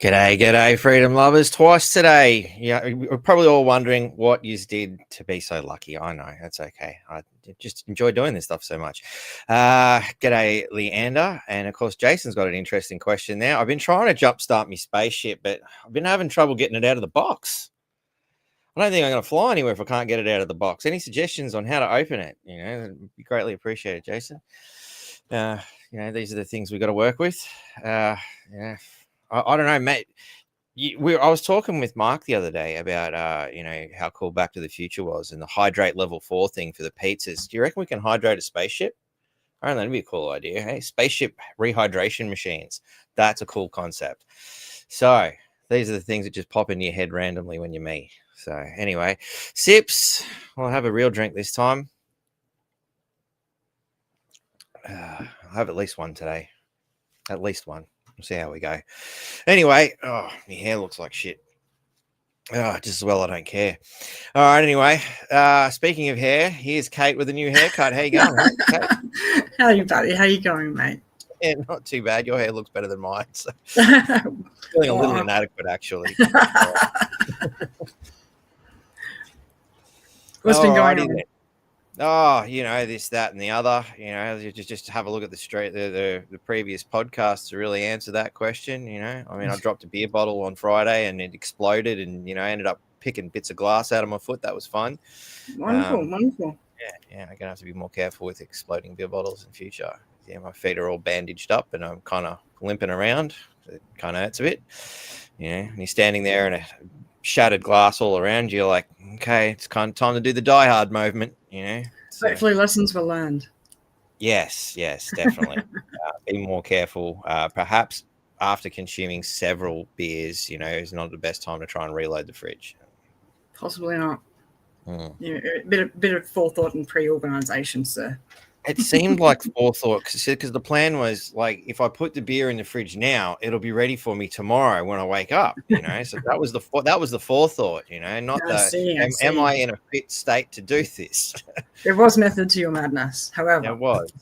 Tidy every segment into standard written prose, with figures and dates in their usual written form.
G'day, freedom lovers. Twice today. Yeah, we're probably all wondering what you did to be so lucky. I know, that's okay. I just enjoy doing this stuff so much. G'day, Leander. And of course, Jason's got an interesting question there. I've been trying to jumpstart my spaceship, but I've been having trouble getting it out of the box. I don't think I'm going to fly anywhere if I can't get it out of the box. Any suggestions on how to open it? It'd be greatly appreciated, Jason. These are the things we've got to work with. Yeah. I don't know, mate. I was talking with Mark the other day about, how cool Back to the Future was and the hydrate level 4 thing for the pizzas. Do you reckon we can hydrate a spaceship? I don't know, that'd be a cool idea. Hey, spaceship rehydration machines. That's a cool concept. So these are the things that just pop into your head randomly when you're me. So anyway, sips. I'll have a real drink this time. I'll have at least one today. At least one. We'll see how we go. Anyway, my hair looks like shit. Just as well I don't care. All right, anyway, speaking of hair, here's Kate with a new haircut. How you going, Kate? How are you, buddy? How you going, mate? Yeah, not too bad. Your hair looks better than mine. So feeling a little inadequate, actually. What's been going on? Then. Oh, this, that, and the other. Just have a look at the previous podcast to really answer that question. I dropped a beer bottle on Friday and it exploded, and ended up picking bits of glass out of my foot. That was fun. Wonderful. Yeah. I'm gonna have to be more careful with exploding beer bottles in future. Yeah, my feet are all bandaged up and I'm kind of limping around. It kind of hurts a bit. And you're standing there and a shattered glass all around you. You're like, okay, it's kind of time to do the Die Hard movement. So, hopefully lessons were learned. Yes, definitely. Be more careful. Perhaps after consuming several beers, is not the best time to try and reload the fridge. Possibly not. A bit of forethought and pre-organisation, sir. It seemed like forethought because the plan was like, if I put the beer in the fridge now, it'll be ready for me tomorrow when I wake up. So that was the forethought. Not am I in a fit state to do this? There was method to your madness. However, there was.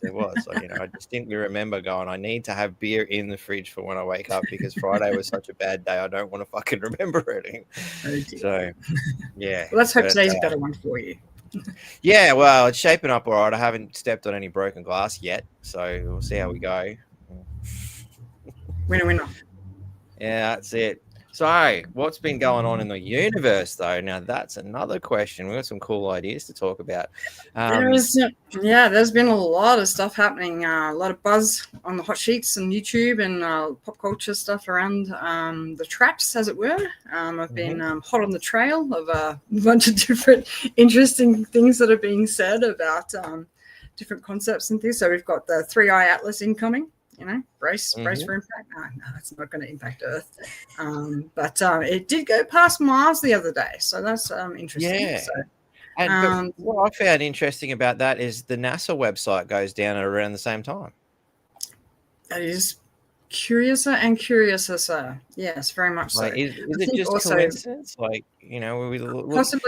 I distinctly remember going, I need to have beer in the fridge for when I wake up because Friday was such a bad day. I don't want to fucking remember it. So yeah. Well, let's hope today's a better one for you. Yeah, well, it's shaping up all right. I haven't stepped on any broken glass yet, so we'll see how we go. Winner. Yeah, that's it. So, what's been going on in the universe, though? Now, that's another question. We've got some cool ideas to talk about. There's been a lot of stuff happening. A lot of buzz on the hot sheets and YouTube and pop culture stuff around the traps, as it were. I've been hot on the trail of a bunch of different interesting things that are being said about different concepts and things. So we've got the 3i Atlas incoming. Brace for impact. No, that's not going to impact Earth. But it did go past Mars the other day, so that's interesting. Yeah. But what I found interesting about that is the NASA website goes down at around the same time. That is curiouser and curiouser, sir. Yes, very much so. Is it just also, a coincidence? Possibly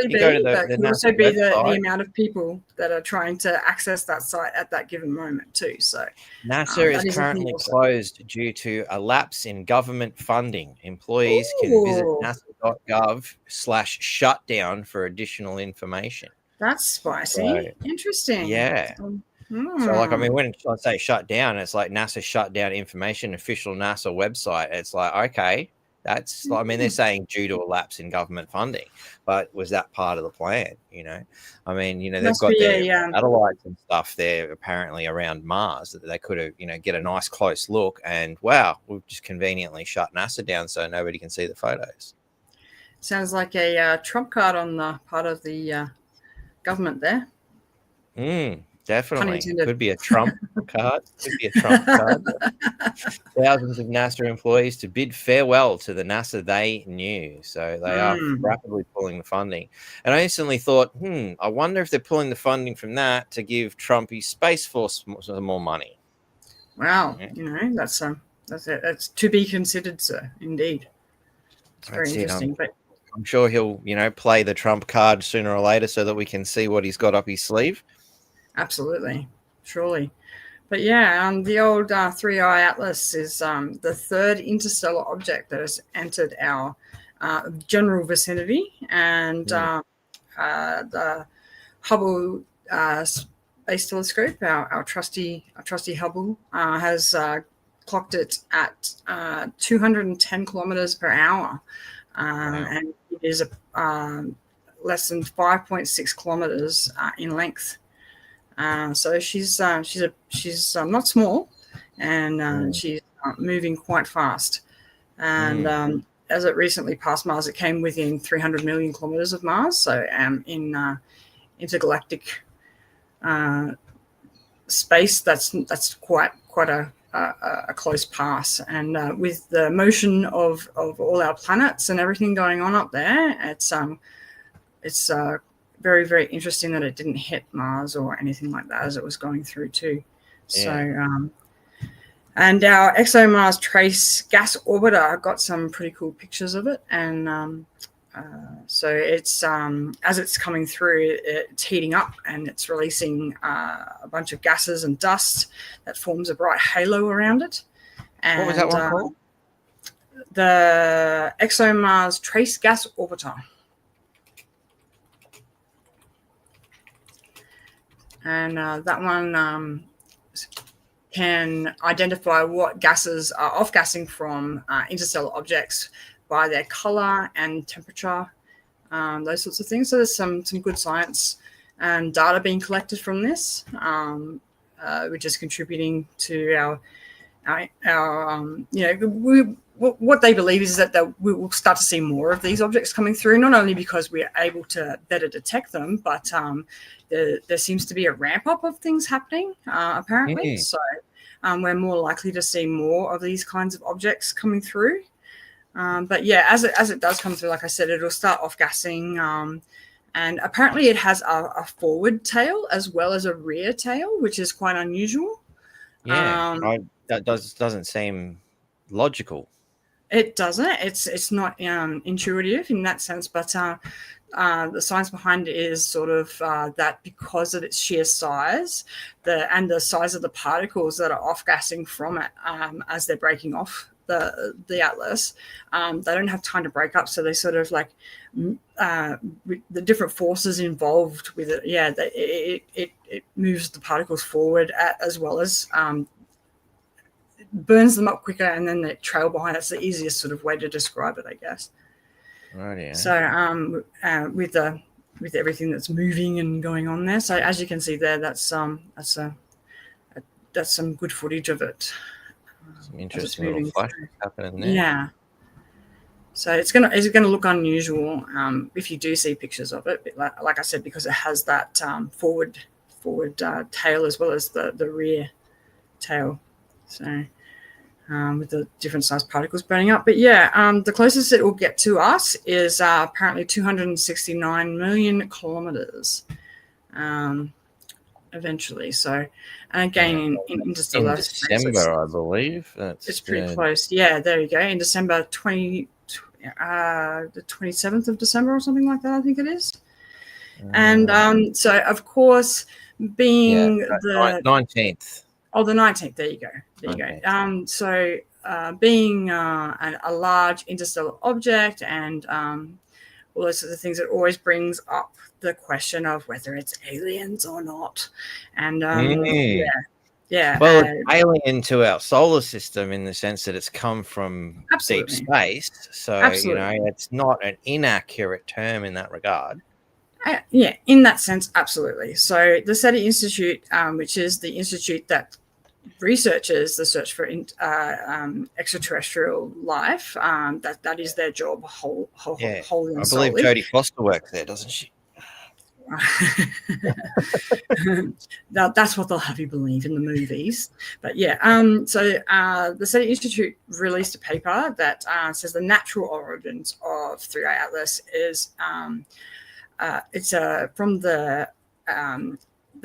be, but it could also be the amount of people that are trying to access that site at that given moment too. So NASA is currently closed due to a lapse in government funding. Employees can visit nasa.gov/shutdown for additional information. That's spicy. Interesting. Yeah. So, when I say shut down, it's like NASA shut down information, official NASA website. It's like, okay, that's, they're saying due to a lapse in government funding, but was that part of the plan? They've got their satellites and stuff there apparently around Mars that they could have, get a nice close look. And wow, we've just conveniently shut NASA down so nobody can see the photos. Sounds like a trump card on the part of the government there. Definitely. Could be a Trump card. Thousands of NASA employees to bid farewell to the NASA they knew. So they are rapidly pulling the funding. And I instantly thought, I wonder if they're pulling the funding from that to give Trumpy Space Force some more money. Wow. That's to be considered, sir. Indeed. It's very interesting. But I'm sure he'll, play the Trump card sooner or later so that we can see what he's got up his sleeve. Absolutely. Surely. But yeah, the old 3i Atlas is the third interstellar object that has entered our general vicinity, and the Hubble Space Telescope, our trusty Hubble, has clocked it at 210 kilometers per hour, and it is less than 5.6 kilometers in length. So she's not small, and she's moving quite fast. And as it recently passed Mars, it came within 300 million kilometers of Mars. So in intergalactic space, that's quite a close pass. And with the motion of all our planets and everything going on up there, it's very, very interesting that it didn't hit Mars or anything like that as it was going through too. Yeah. So, and our ExoMars Trace gas orbiter got some pretty cool pictures of it. And so it's as it's coming through, it's heating up and it's releasing a bunch of gases and dust that forms a bright halo around it. And what was that one called? The ExoMars Trace gas orbiter. And that one can identify what gases are off-gassing from interstellar objects by their color and temperature, those sorts of things. So there's some good science and data being collected from this, which is contributing to what they believe is that we will start to see more of these objects coming through, not only because we're able to better detect them, but there seems to be a ramp up of things happening, apparently. So we're more likely to see more of these kinds of objects coming through. But yeah, as it does come through, like I said, it'll start off gassing. And apparently it has a forward tail as well as a rear tail, which is quite unusual. Yeah, that doesn't seem logical. It doesn't. It's not intuitive in that sense, but the science behind it is sort of that because of its sheer size, and the size of the particles that are off-gassing from it as they're breaking off the Atlas, they don't have time to break up, so they sort of like the different forces involved with it. Yeah, it moves the particles forward as well as burns them up quicker, and then they trail behind. That's the easiest sort of way to describe it, I guess. Right. Yeah. So with everything that's moving and going on there, so as you can see there, that's some good footage of it. Some interesting little flashes happening there. Yeah. So it's gonna look unusual if you do see pictures of it. But like I said, because it has that forward tail as well as the rear tail. So with the different size particles burning up. But yeah, the closest it will get to us is apparently 269 million kilometers eventually. So, and again, in interstellar in December, I believe. It's pretty close. Yeah, there you go. In December the 27th of December or something like that, I think it is. And so, of course, being the 19th. Oh, the 19th. There you go. There you go. So being a large interstellar object and all those sorts of things, it always brings up the question of whether it's aliens or not. And yeah. Well, it's alien to our solar system in the sense that it's come from deep space. So, it's not an inaccurate term in that regard. Yeah, in that sense, absolutely. So the SETI Institute, which is the institute that researchers the search for extraterrestrial life, that is their job wholly and solely. I believe Jodie Foster works there, doesn't she? That's what they'll have you believe in the movies. But yeah, so the SETI Institute released a paper that says the natural origins of 3i Atlas is it's from the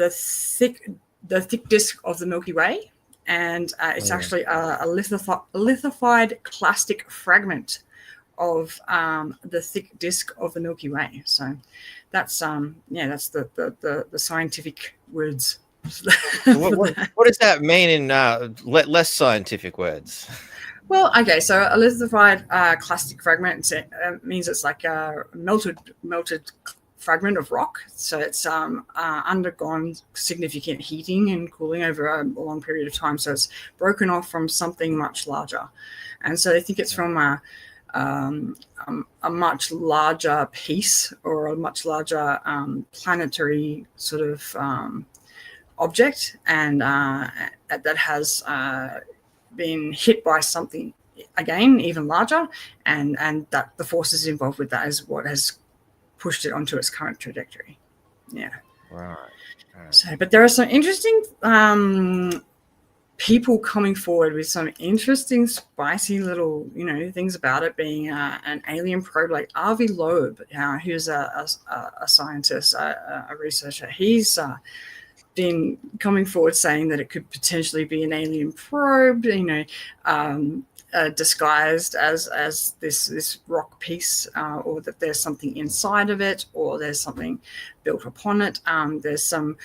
thick disk of the Milky Way, and it's actually a lithified clastic fragment of the thick disk of the Milky Way. So that's the scientific words So what does that mean in less scientific words? Well, okay, so a lithified clastic fragment means it's like a melted fragment of rock. So it's undergone significant heating and cooling over a long period of time. So it's broken off from something much larger. And so they think it's from a much larger piece or a much larger planetary sort of object, and that has been hit by something again even larger, and that the forces involved with that is what has pushed it onto its current trajectory. Yeah. Right. So, but there are some interesting people coming forward with some interesting, spicy little, things about it being an alien probe, like Avi Loeb, who's a scientist, a researcher. He's been coming forward saying that it could potentially be an alien probe, disguised as this rock piece, or that there's something inside of it, or there's something built upon it. There's some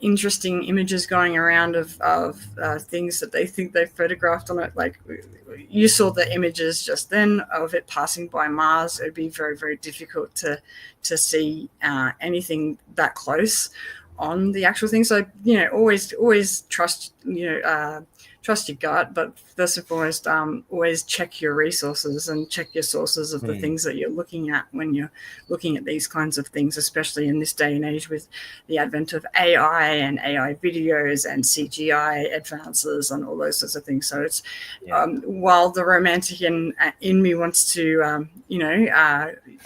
interesting images going around of things that they think they photographed on it. Like you saw the images just then of it passing by Mars. It'd be very, very difficult to see anything that close on the actual thing. So, always trust, trust your gut, but first and foremost, always check your resources and check your sources of the things that you're looking at when you're looking at these kinds of things, especially in this day and age with the advent of AI and AI videos and CGI advances and all those sorts of things. So it's, while the romantic in me wants to,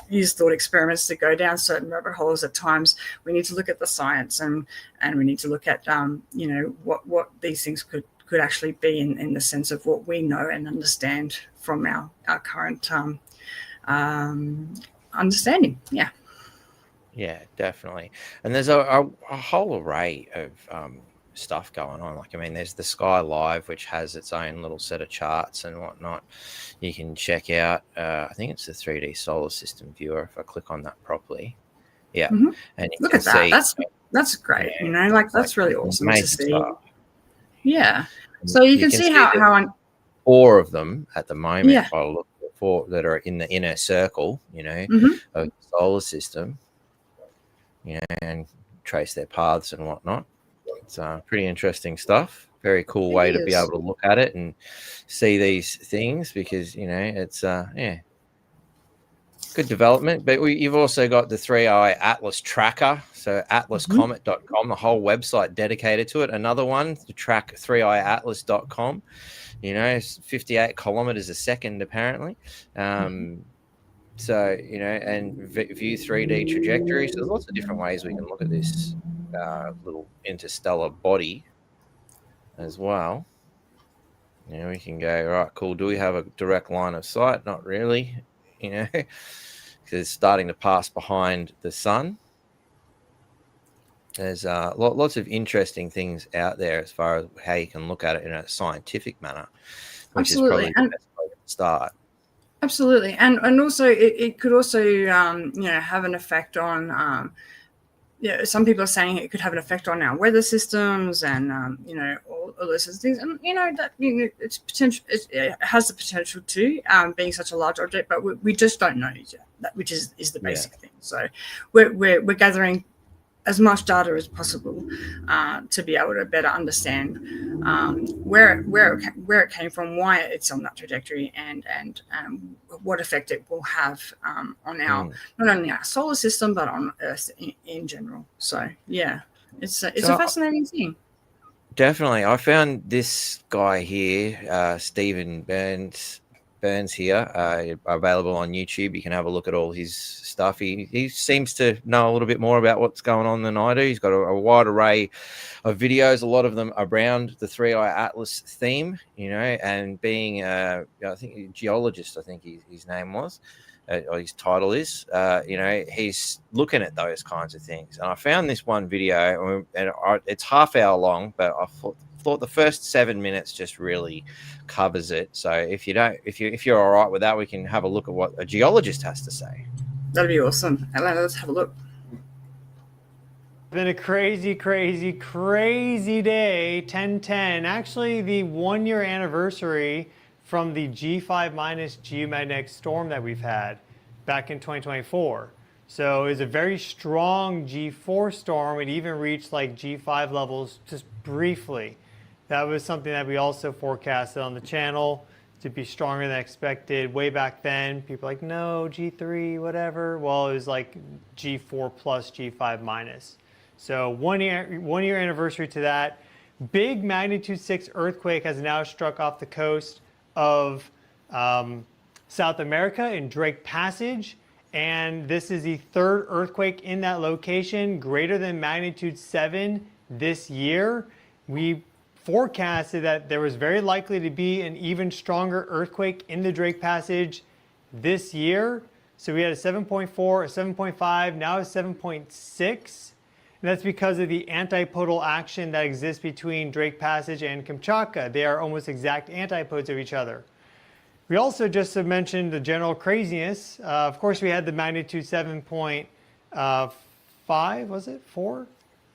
use thought experiments to go down certain rabbit holes at times, we need to look at the science, and we need to look at, what these things could actually be in the sense of what we know and understand from our current understanding. Yeah, definitely. And there's a whole array of stuff going on. Like, I mean, there's the Sky Live, which has its own little set of charts and whatnot. You can check out, I think it's the 3D solar system viewer, if I click on that properly. Yeah. Mm-hmm. And you look can at that. see, that's great. That's really awesome to see. Stuff. Yeah. So you can see how 4 of them at the moment. Yeah. I look for that are in the inner circle, Mm-hmm. of the solar system, and trace their paths and whatnot. It's pretty interesting stuff. Very cool way to be able to look at it and see these things, because it's good development. But you've also got the 3i Atlas tracker, so atlascomet.com, the whole website dedicated to it. Another one to track 3iatlas.com. 58 kilometers a second apparently. So and view 3D trajectories. So there's lots of different ways we can look at this little interstellar body as well. We can go, right, cool, do we have a direct line of sight? Not really, because it's starting to pass behind the sun. There's lots of interesting things out there as far as how you can look at it in a scientific manner, which Absolutely. is probably the best way to start. Absolutely. And also it could also have an effect on some people are saying it could have an effect on our weather systems and all those sorts of things, and that it's potential. It has the potential to being such a large object, but we just don't know yet. That which is the basic thing. So we're gathering as much data as possible to be able to better understand where it came from, why it's on that trajectory, and what effect it will have on our not only our solar system but on Earth in general. So it's a fascinating thing. Definitely. I found this guy here, Stephen Burns here, available on YouTube. You can have a look at all his stuff. He seems to know a little bit more about what's going on than I do. He's got a wide array of videos, a lot of them around the 3i Atlas theme, and being I think a geologist, I think his name was, or his title is, he's looking at those kinds of things. And I found this one video, and it's half hour long, but I thought the first 7 minutes just really covers it. So if you're all right with that, we can have a look at what a geologist has to say. That'd be awesome. Let's have a look. Been a crazy, crazy, crazy day. 1010, actually the 1-year anniversary from the G5 minus geomagnetic storm that we've had back in 2024. So it was a very strong G4 storm. It even reached like G5 levels just briefly. That was something that we also forecasted on the channel to be stronger than expected way back then. People like, no, G3, whatever. Well, it was like G4 plus G5 minus. So one year anniversary to that. Big magnitude 6 earthquake has now struck off the coast of South America in Drake Passage. And this is the 3rd earthquake in that location, greater than magnitude 7 this year. We forecasted that there was very likely to be an even stronger earthquake in the Drake Passage this year. So we had a 7.4, a 7.5, now a 7.6. And that's because of the antipodal action that exists between Drake Passage and Kamchatka. They are almost exact antipodes of each other. We also just mentioned the general craziness. Of course, we had the magnitude 7.5, was it? 4?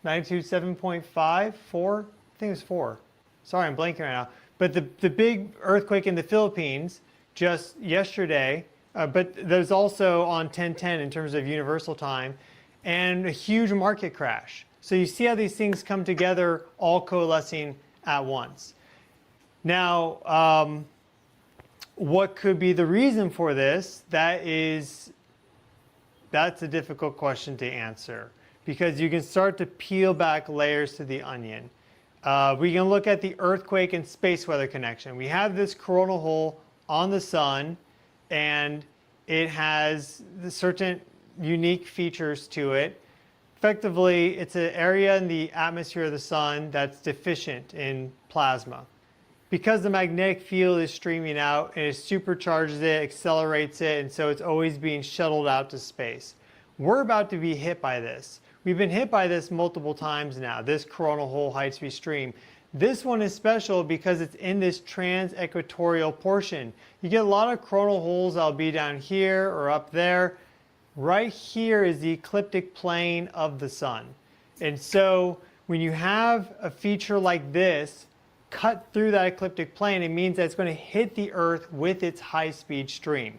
Magnitude 7.5, 4? I think it was 4. Sorry, I'm blanking right now. But the big earthquake in the Philippines just yesterday, but there's also on 1010 in terms of universal time, and a huge market crash. So you see how these things come together, all coalescing at once. Now, what could be the reason for this? That's a difficult question to answer, because you can start to peel back layers to the onion. We can look at the earthquake and space weather connection. We have this coronal hole on the sun, and it has certain unique features to it. Effectively, it's an area in the atmosphere of the sun that's deficient in plasma. Because the magnetic field is streaming out, and it supercharges it, accelerates it, and so it's always being shuttled out to space. We're about to be hit by this. We've been hit by this multiple times now, this coronal hole high-speed stream. This one is special because it's in this trans-equatorial portion. You get a lot of coronal holes that'll be down here or up there. Right here is the ecliptic plane of the sun. And so when you have a feature like this cut through that ecliptic plane, it means that it's going to hit the Earth with its high-speed stream.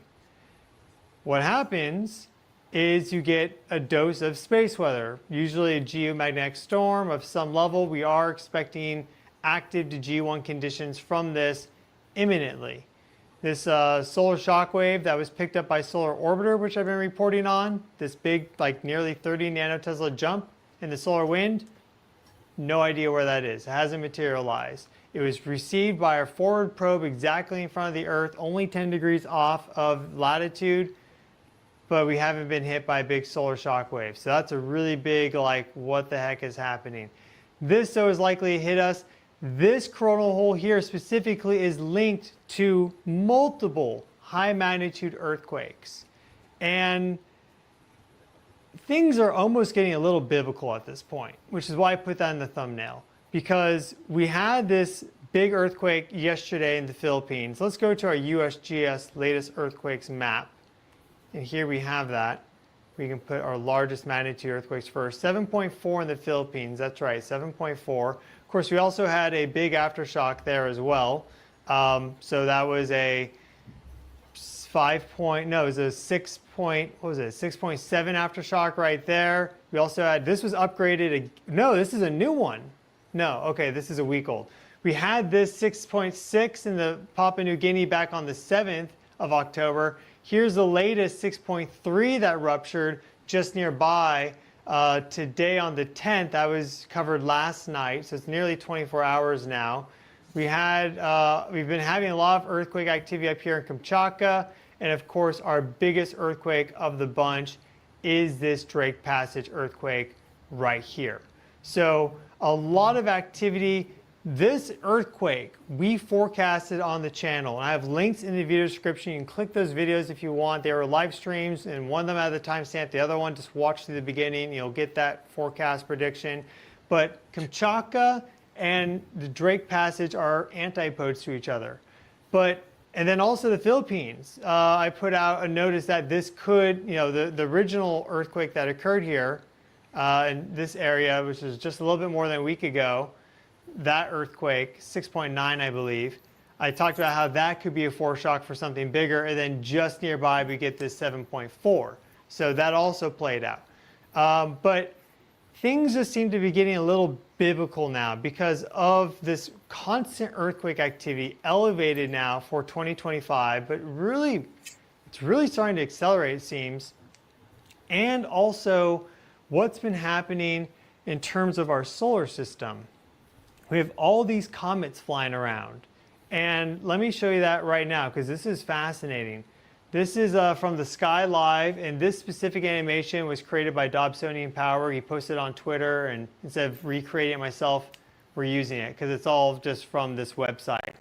What happens is you get a dose of space weather, usually a geomagnetic storm of some level. We are expecting active to G1 conditions from this imminently. This solar shock wave that was picked up by Solar Orbiter, which I've been reporting on, this big, like nearly 30 nanotesla jump in the solar wind, no idea where that is. It hasn't materialized. It was received by our forward probe exactly in front of the Earth, only 10 degrees off of latitude, but we haven't been hit by a big solar shock wave. So that's a really big, like, what the heck is happening? This, though, is likely to hit us. This coronal hole here specifically is linked to multiple high magnitude earthquakes. And things are almost getting a little biblical at this point, which is why I put that in the thumbnail. Because we had this big earthquake yesterday in the Philippines. Let's go to our USGS latest earthquakes map. And here we have that. We can put our largest magnitude earthquakes first. 7.4 in the Philippines, that's right, 7.4. Of course, we also had a big aftershock there as well. So that was a 6.7 aftershock right there. We also had, this was upgraded, no, this is a new one. No, okay, this is a week old. We had this 6.6 in the Papua New Guinea back on the 7th of October. Here's the latest 6.3 that ruptured just nearby today on the 10th. That was covered last night, so it's nearly 24 hours now. We've been having a lot of earthquake activity up here in Kamchatka, and of course our biggest earthquake of the bunch is this Drake Passage earthquake right here. So a lot of activity. This earthquake we forecasted on the channel, and I have links in the video description. You can click those videos if you want. They were live streams, and one of them had the timestamp, the other one just watch to the beginning. You'll get that forecast prediction. But Kamchatka and the Drake Passage are antipodes to each other. And then also the Philippines. I put out a notice that this could, the original earthquake that occurred here in this area, which is just a little bit more than a week ago. That earthquake, 6.9, I believe. I talked about how that could be a foreshock for something bigger, and then just nearby we get this 7.4. So that also played out. But things just seem to be getting a little biblical now because of this constant earthquake activity elevated now for 2025, but really, it's really starting to accelerate, it seems. And also what's been happening in terms of our solar system. We have all these comets flying around. And let me show you that right now because this is fascinating. This is from the Sky Live, and this specific animation was created by Dobsonian Power. He posted it on Twitter, and instead of recreating it myself, we're using it because it's all just from this website.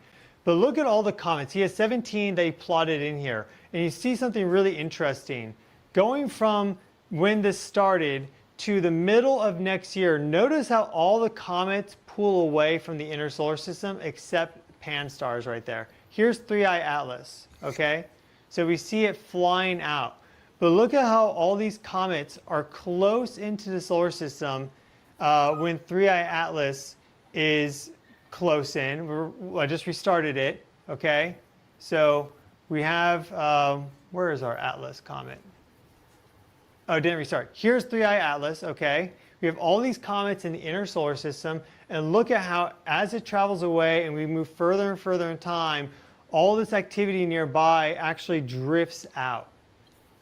But look at all the comets. He has 17 that he plotted in here. And you see something really interesting. Going from when this started to the middle of next year, notice how all the comets pull away from the inner solar system except Pan-STARRS right there. Here's 3I Atlas, okay? So we see it flying out. But look at how all these comets are close into the solar system when 3I Atlas is close in. I just restarted it, okay? So we have, where is our Atlas comet? Oh, it didn't restart. Here's 3I Atlas, okay? We have all these comets in the inner solar system, and look at how as it travels away and we move further and further in time, all this activity nearby actually drifts out.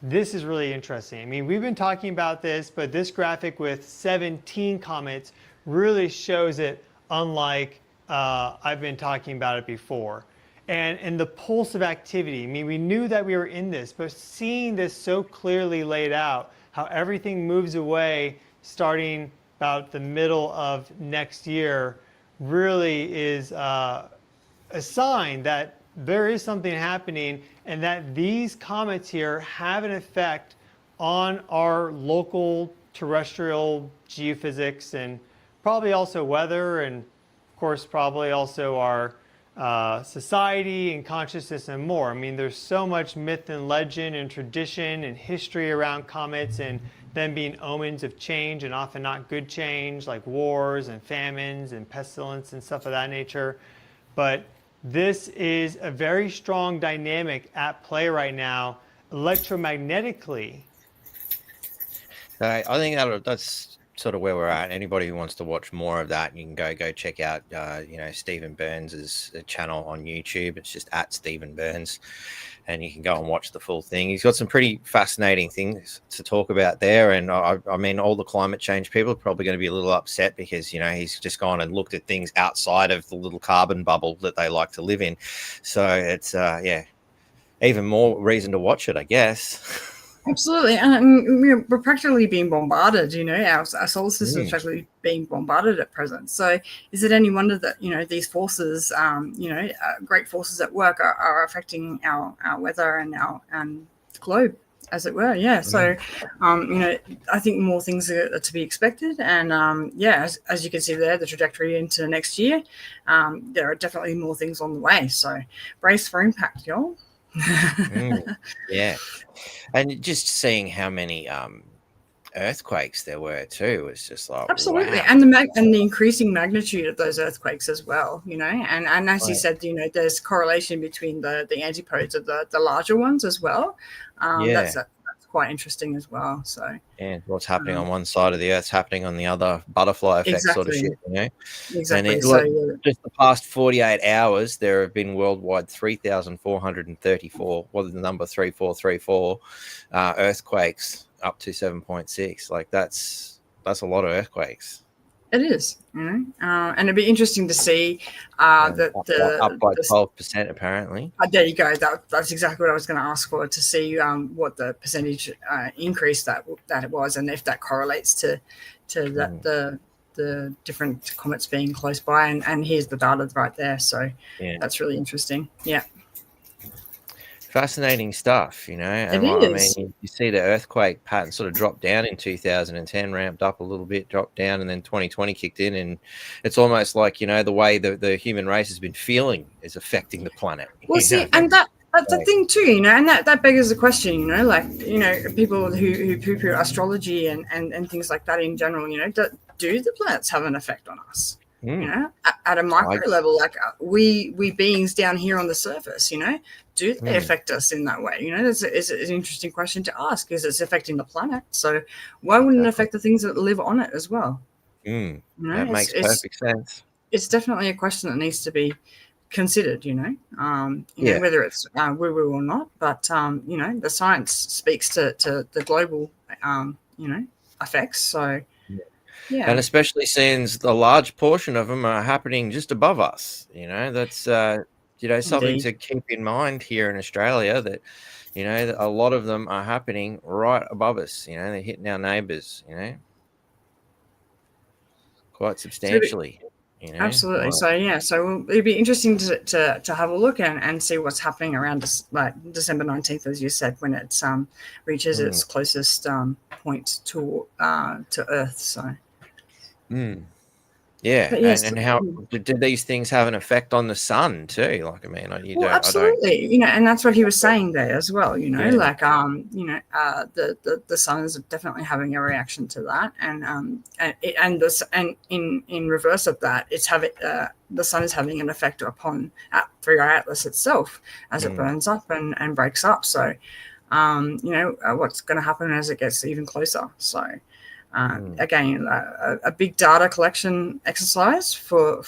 This is really interesting. I mean, we've been talking about this, but this graphic with 17 comets really shows it unlike I've been talking about it before. And the pulse of activity, I mean, we knew that we were in this, but seeing this so clearly laid out, how everything moves away starting about the middle of next year really is a sign that there is something happening and that these comets here have an effect on our local terrestrial geophysics and probably also weather and of course probably also our society and consciousness and more. I mean, there's so much myth and legend and tradition and history around comets and them being omens of change and often not good change, like wars and famines and pestilence and stuff of that nature. But this is a very strong dynamic at play right now electromagnetically. I think that's sort of where we're at. Anybody who wants to watch more of that, you can go check out Stephen Burns's channel on YouTube. It's just at Stephen Burns, and you can go and watch the full thing. He's got some pretty fascinating things to talk about there. And I mean, all the climate change people are probably going to be a little upset because, he's just gone and looked at things outside of the little carbon bubble that they like to live in. So it's, even more reason to watch it, I guess. Absolutely, and we're practically being bombarded. Our solar system is actually being bombarded at present. So, is it any wonder that these forces, great forces at work, are affecting our weather and our globe, as it were? Yeah. So, I think more things are to be expected, and as you can see there, the trajectory into next year, there are definitely more things on the way. So, brace for impact, y'all. Yeah, and just seeing how many earthquakes there were too was just like absolutely, wow. and the increasing magnitude of those earthquakes as well. And as you said, there's correlation between the antipodes of the larger ones as well. That's quite interesting as well. So what's happening on one side of the earth's happening on the other, butterfly effect sort of shit, Exactly. And just the past 48 hours, there have been worldwide 3,434, the number 3434 earthquakes up to 7.6. Like that's a lot of earthquakes. It is, and it'd be interesting to see up by 12% apparently. There you go. That's exactly what I was going to ask for, to see what the percentage increase that it was, and if that correlates to the different comets being close by. And here's the data right there. So that's really interesting. Yeah. Fascinating stuff, And it is. I mean, you see the earthquake pattern sort of drop down in 2010, ramped up a little bit, dropped down, and then 2020 kicked in. And it's almost like, the way the human race has been feeling is affecting the planet. Well, see, and that That's the thing too, you know, and that beggars the question, you know, like, you know, people who poo-poo astrology and things like that in general, you know, do the planets have an effect on us? You know, at a micro level, like we beings down here on the surface, you know, do they affect us in that way? You know, it's an interesting question to ask. Is it's affecting the planet? So why wouldn't it affect the things that live on it as well? You know, that makes perfect sense. It's definitely a question that needs to be considered, you know, know, whether it's woo-woo or not, but you know, the science speaks to the global you know, effects. So yeah, and especially since a large portion of them are happening just above us, you know, that's you know, something to keep in mind here in Australia, that, you know, a lot of them are happening right above us, you know, they're hitting our neighbors, you know, quite substantially. You know, absolutely. So yeah, so it'd be interesting to have a look and see what's happening around us, like December 19th, as you said, when it reaches its closest point to Earth. So yeah, yes, and how did these things have an effect on the sun too? Like, I mean, absolutely, you know, and that's what he was saying there as well. You know, like you know, the sun is definitely having a reaction to that, and in reverse of that, it's having the sun is having an effect upon for our atlas itself as it burns up and breaks up. So, you know, what's going to happen as it gets even closer. So. Again, a big data collection exercise for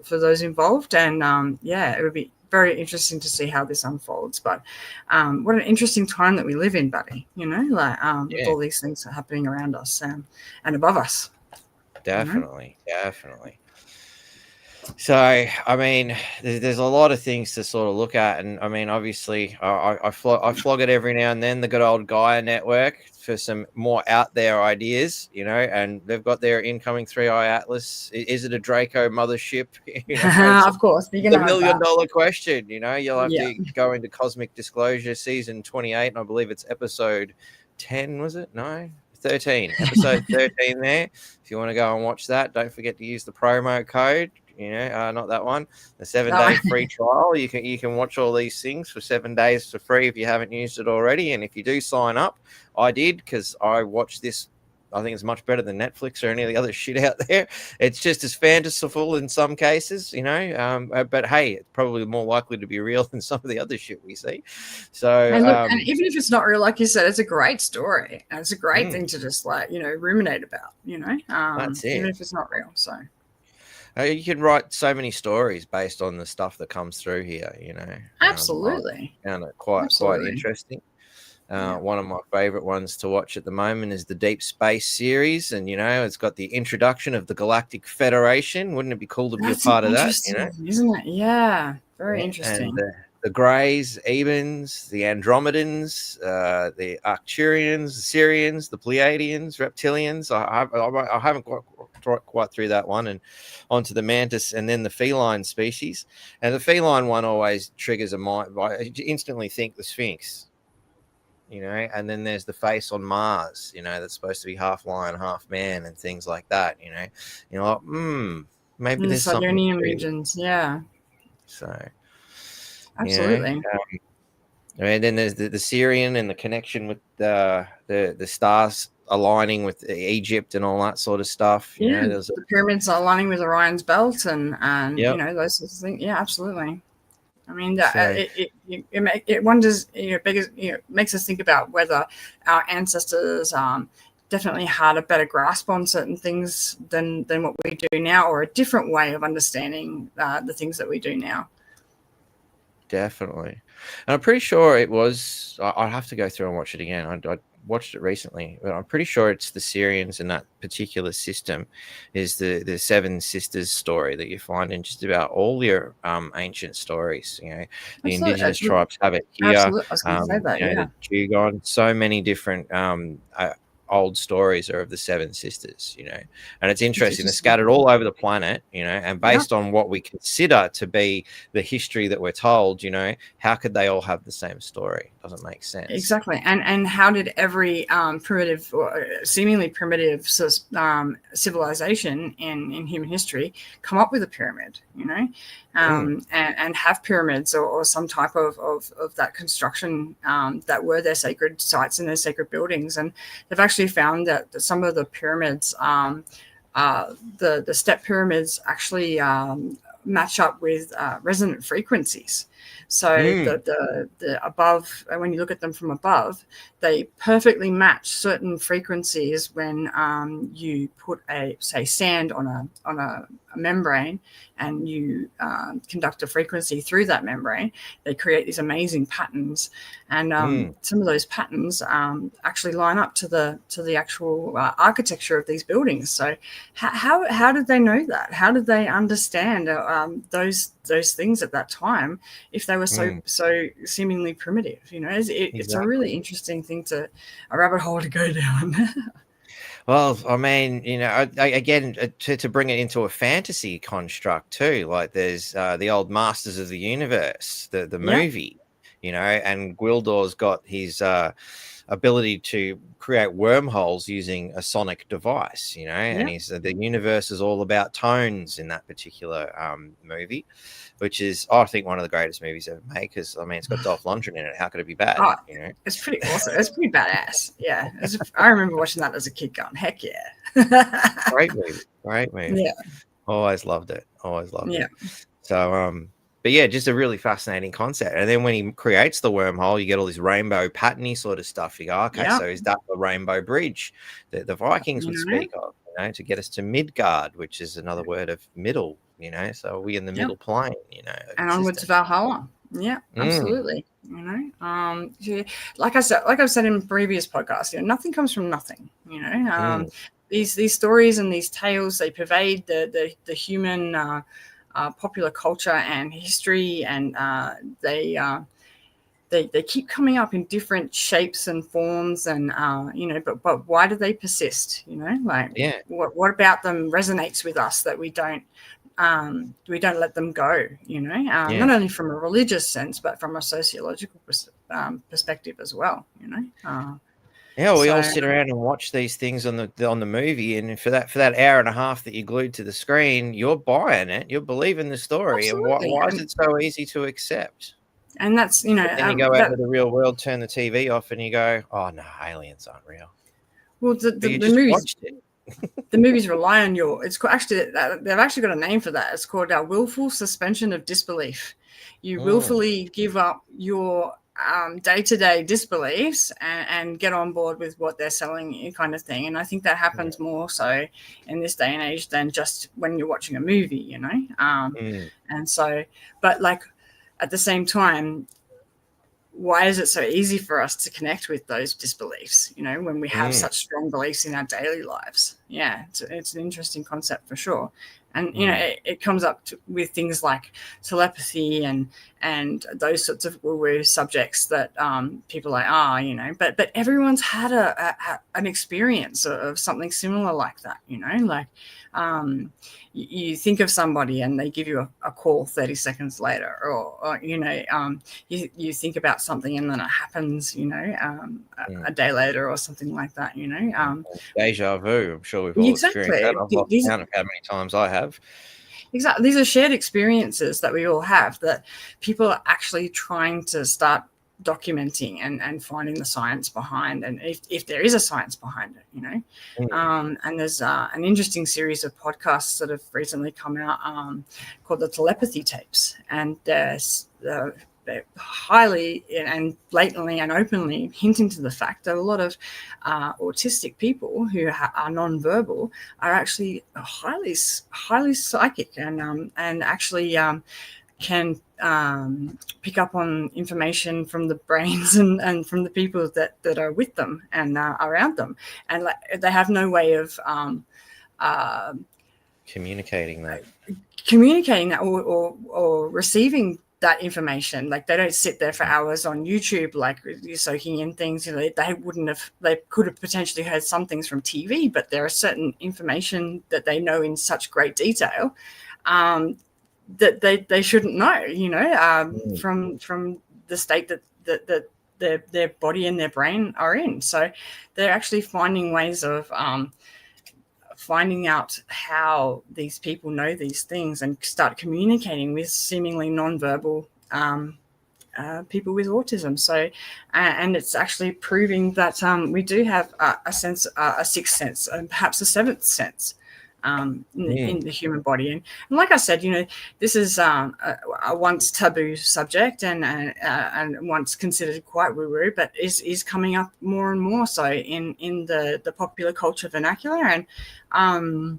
those involved, and yeah, it would be very interesting to see how this unfolds. But what an interesting time that we live in, buddy. You know, like with all these things happening around us and above us. Definitely, definitely. So, I mean, there's a lot of things to sort of look at, and I mean, obviously, I flog it every now and then, the good old Gaia network, for some more out there ideas, you know, and they've got their incoming 3i Atlas. Is it a Draco mothership? You know, of course, it's a $1 million question. You know, you'll have to go into Cosmic Disclosure season 28, and I believe it's episode 10. Was it? No. 13, episode 13 there. If you want to go and watch that, don't forget to use the promo code, you know, not that one, the 7-day free trial. You can watch all these things for 7 days for free if you haven't used it already. And if you do sign up, I did, because I watched this. I think it's much better than Netflix or any of the other shit out there. It's just as fanciful in some cases, you know. But hey, it's probably more likely to be real than some of the other shit we see. So, and look, and even if it's not real, like you said, it's a great story, and it's a great thing to just, like, you know, ruminate about. You know, that's it. Even if it's not real. So you can write so many stories based on the stuff that comes through here. You know, absolutely. I found it quite interesting. One of my favorite ones to watch at the moment is the Deep Space series, and you know, it's got the introduction of the Galactic Federation. Wouldn't it be cool to be a part of that? You know, isn't it? Yeah, very interesting. And the Greys, Ebens, the Andromedans, the Arcturians, the Sirians, the Pleiadians, Reptilians. I haven't quite through that one, and onto the Mantis, and then the feline species. And the feline one always triggers a mind. I instantly think the Sphinx. You know, and then there's the face on Mars, you know, that's supposed to be half lion, half man, and things like that. You know, like, maybe there's the Siberian something regions, yeah. So, absolutely. You know, and then there's the Syrian and the connection with the stars aligning with Egypt and all that sort of stuff. You know, there's the pyramids aligning with Orion's belt and you know, those sorts of things. Yeah, absolutely. I mean, it wonders, you know, makes us think about whether our ancestors definitely had a better grasp on certain things than what we do now, or a different way of understanding the things that we do now. Definitely. And I'm pretty sure it was, I'll have to go through and watch it again. I watched it recently, but I'm pretty sure it's the Syrians in that particular system is the Seven Sisters story that you find in just about all your ancient stories. You know, the indigenous tribes have it here. Absolutely. I was going to say that, you know, the Dugon, so many different old stories are of the Seven Sisters, and it's interesting. They're scattered all over the planet, and based on what we consider to be the history that we're told, how could they all have the same story? Doesn't make sense. Exactly. And how did every primitive or seemingly primitive civilization in human history come up with a pyramid, and have pyramids or some type of that construction that were their sacred sites and their sacred buildings? And they've actually found that some of the pyramids, the step pyramids, actually match up with resonant frequencies. So the above, when you look at them from above, they perfectly match certain frequencies when you put say sand on a membrane, and you conduct a frequency through that membrane. They create these amazing patterns, and some of those patterns actually line up to the actual architecture of these buildings. So how did they know that? How did they understand those things at that time if they were so seemingly primitive? It's a really interesting thing, a rabbit hole to go down. Well, I mean, again, to bring it into a fantasy construct too, like there's the old Masters of the Universe, the movie, and Gwildor's got his ability to create wormholes using a sonic device, and the universe is all about tones in that particular movie, which is, I think, one of the greatest movies ever made, because, I mean, it's got Dolph Lundgren in it. How could it be bad? Oh, it's pretty awesome. It's pretty badass. Yeah. I remember watching that as a kid going, heck yeah. Great movie. Yeah. Always loved it. Yeah. So, but yeah, just a really fascinating concept. And then when he creates the wormhole, you get all this rainbow patterny sort of stuff. You go, okay, so is that the rainbow bridge that the Vikings would speak of, to get us to Midgard, which is another word of middle, so we in the middle plane, and onwards to Valhalla. Yeah, absolutely. Like I've said in previous podcasts, nothing comes from nothing. These stories and these tales, they pervade the human popular culture and history, and they keep coming up in different shapes and forms, and but why do they persist? What about them resonates with us that we don't let them go? Not only from a religious sense, but from a sociological perspective as well. We all sit around and watch these things on the movie, and for that hour and a half that you're glued to the screen, you're buying it, you're believing the story. Absolutely. And why is it so easy to accept? And that's then you go out to the real world, turn the TV off, and you go, "Oh no, aliens aren't real." Well, the movies watched it. The movies rely on they've actually got a name for that. It's called willful suspension of disbelief. You willfully give up your day-to-day disbeliefs and get on board with what they're selling you, kind of thing. And I think that happens more so in this day and age than just when you're watching a movie, and so, but like at the same time, why is it so easy for us to connect with those disbeliefs, when we have such strong beliefs in our daily lives? Yeah, it's an interesting concept for sure. And, it comes up with things like telepathy and those sorts of woo-woo subjects that people are like, but everyone's had an experience of something similar like that, like you think of somebody and they give you a call 30 seconds later, or you think about something and then it happens, a day later or something like that, Deja vu. I'm sure we've all experienced that. I've lost count of how many times I have. Exactly. These are shared experiences that we all have that people are actually trying to start documenting and finding the science behind, and if there is a science behind it, and there's an interesting series of podcasts that have recently come out called the Telepathy Tapes, and they're highly and blatantly and openly hinting to the fact that a lot of autistic people who are non-verbal are actually highly psychic and actually can pick up on information from the brains and from the people that are with them and around them, and they have no way of communicating that or receiving that information. Like they don't sit there for hours on YouTube, like you're soaking in things. You know, they could have potentially heard some things from TV, but there are certain information that they know in such great detail that they shouldn't know. You know, from the state that their body and their brain are in. So they're actually finding ways of finding out how these people know these things and start communicating with seemingly nonverbal people with autism. So, and it's actually proving that we do have a sense, a sixth sense, and perhaps a seventh sense in the human body. And like I said, you know, this is a once taboo subject and once considered quite woo-woo, but is coming up more and more so in the popular culture vernacular. And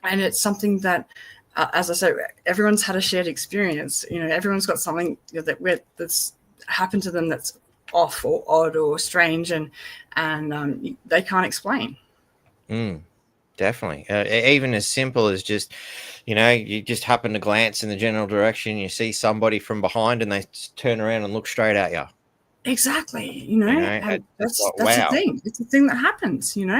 it's something that, as I said, everyone's had a shared experience. You know, everyone's got something that's happened to them that's off or odd or strange, and they can't explain. Definitely. Even as simple as just, you know, you just happen to glance in the general direction, you see somebody from behind and they turn around and look straight at you. Exactly, you know, and that's wow. a thing. It's a thing that happens, you know.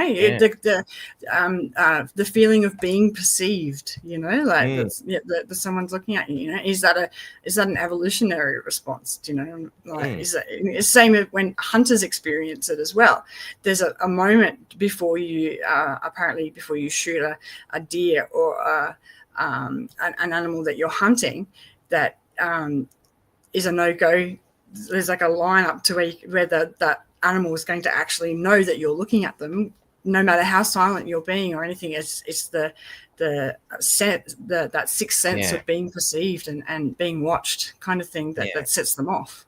The feeling of being perceived, you know, like that someone's looking at you. You know, is that an evolutionary response? Do you know, like is that it's same when hunters experience it as well. There's a moment before you apparently before you shoot a deer or an animal that you're hunting that is a no-go. There's like a line up to where that animal is going to actually know that you're looking at them, no matter how silent you're being or anything. It's that sixth sense of being perceived and being watched kind of thing that sets them off.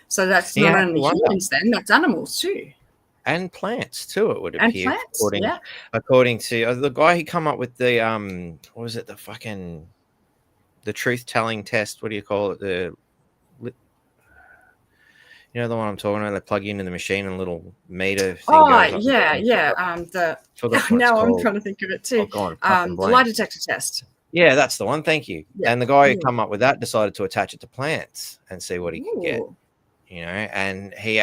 So that's not only humans, then that's animals too. And plants too, it would appear. And plants, according to the guy who come up with the what was it, the truth-telling test, what do you call it, you know the one I'm talking about? They plug you into the machine and a little meter thing goes up. Now I'm trying to think of it too. The lie detector test. Yeah, that's the one. Thank you. Yeah. And the guy who come up with that decided to attach it to plants and see what he could get. You know, and he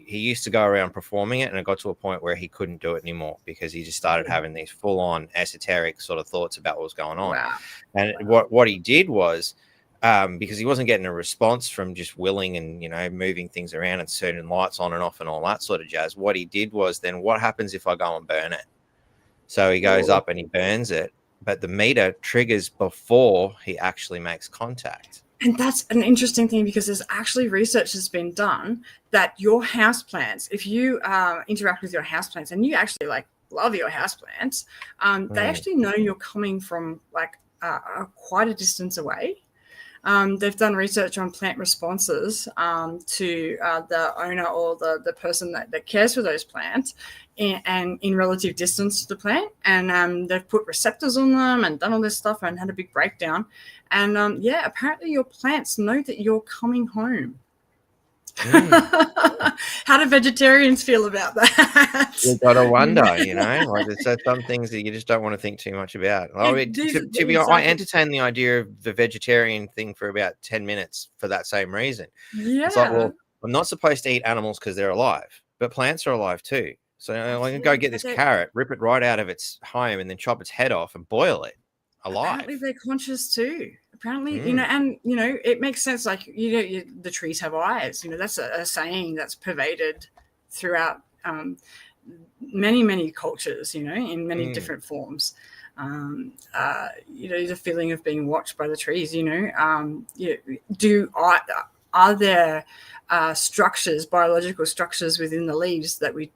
used to go around performing it, and it got to a point where he couldn't do it anymore because he just started having these full-on esoteric sort of thoughts about what was going on. Wow. And what he did was, because he wasn't getting a response from just willing and, you know, moving things around and turning lights on and off and all that sort of jazz. What he did was, then what happens if I go and burn it? So he goes up and he burns it, but the meter triggers before he actually makes contact. And that's an interesting thing because there's actually research that's been done that your houseplants, if you interact with your houseplants and you actually like love your houseplants, they actually know you're coming from like quite a distance away. They've done research on plant responses to the owner or the person that cares for those plants and in relative distance to the plant. And they've put receptors on them and done all this stuff and had a big breakdown. And apparently your plants know that you're coming home. How do vegetarians feel about that? You've got to wonder, you know, like there's some things that you just don't want to think too much about. I mean, to be honest, I entertain the idea of the vegetarian thing for about 10 minutes for that same reason. Yeah. It's like, well, I'm not supposed to eat animals because they're alive, but plants are alive too. So I can go get this carrot, rip it right out of its home, and then chop its head off and boil it alive. Apparently they're conscious too. Apparently, you know, and you know, it makes sense. Like the trees have eyes. You know, that's a saying that's pervaded throughout many cultures. You know, in many different forms. You know, the feeling of being watched by the trees. You know, are there structures, biological structures within the leaves that we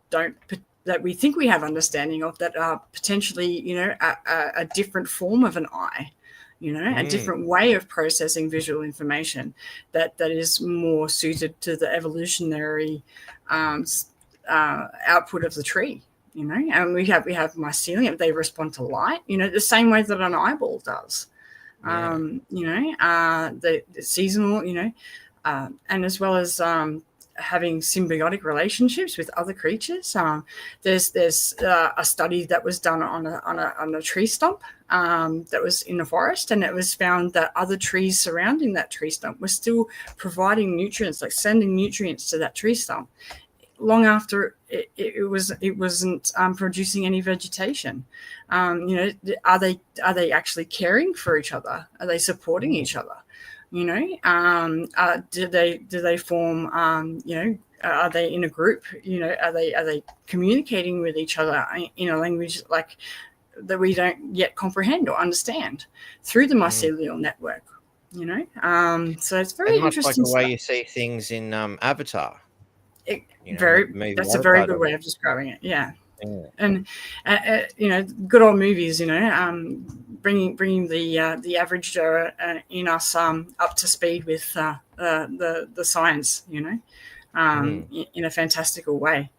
think we have understanding of that are potentially, you know, a different form of an eye, you know, a different way of processing visual information that is more suited to the evolutionary output of the tree, you know. And we have mycelium, they respond to light, you know, the same way that an eyeball does. You know, the seasonal, you know, and as well as having symbiotic relationships with other creatures. There's a study that was done on a tree stump that was in the forest, and it was found that other trees surrounding that tree stump were still providing nutrients, like sending nutrients to that tree stump long after it wasn't producing any vegetation. Are they actually caring for each other? Are they supporting each other? Do they form? Are they in a group? Are they communicating with each other in a language like that we don't yet comprehend or understand through the mycelial network? So it's very interesting. Much like the way you see things in Avatar. That's a very good way of describing it. Yeah. And good old movies. Bringing the average Joe in us up to speed with the science. In a fantastical way.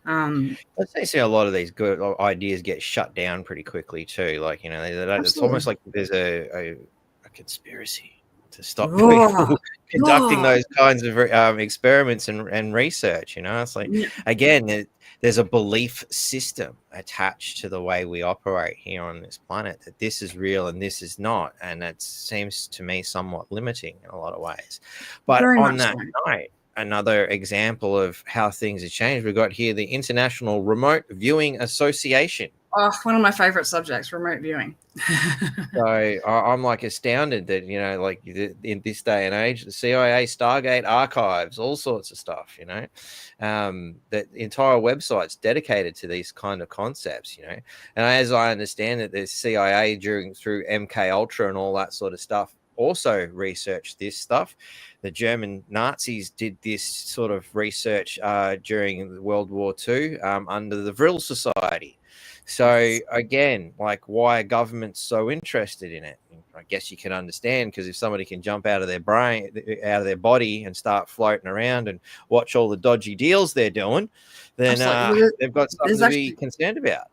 I see a lot of these good ideas get shut down pretty quickly too. Like it's almost like there's a conspiracy to stop people conducting those kinds of experiments and research. It's like, again, there's a belief system attached to the way we operate here on this planet, that this is real and this is not, and it seems to me somewhat limiting in a lot of ways. But on that night, another example of how things have changed, we've got here the International Remote Viewing Association. Oh, one of my favorite subjects, remote viewing. So I'm like astounded that, like in this day and age, the CIA Stargate archives, all sorts of stuff, that entire websites dedicated to these kind of concepts, and as I understand it, the CIA through MK Ultra and all that sort of stuff also researched this stuff. The German Nazis did this sort of research during World War II under the Vril Society. So again, like, why are governments so interested in it? I guess you can understand, because if somebody can jump out of their body and start floating around and watch all the dodgy deals they're doing, then they've got something to be concerned about.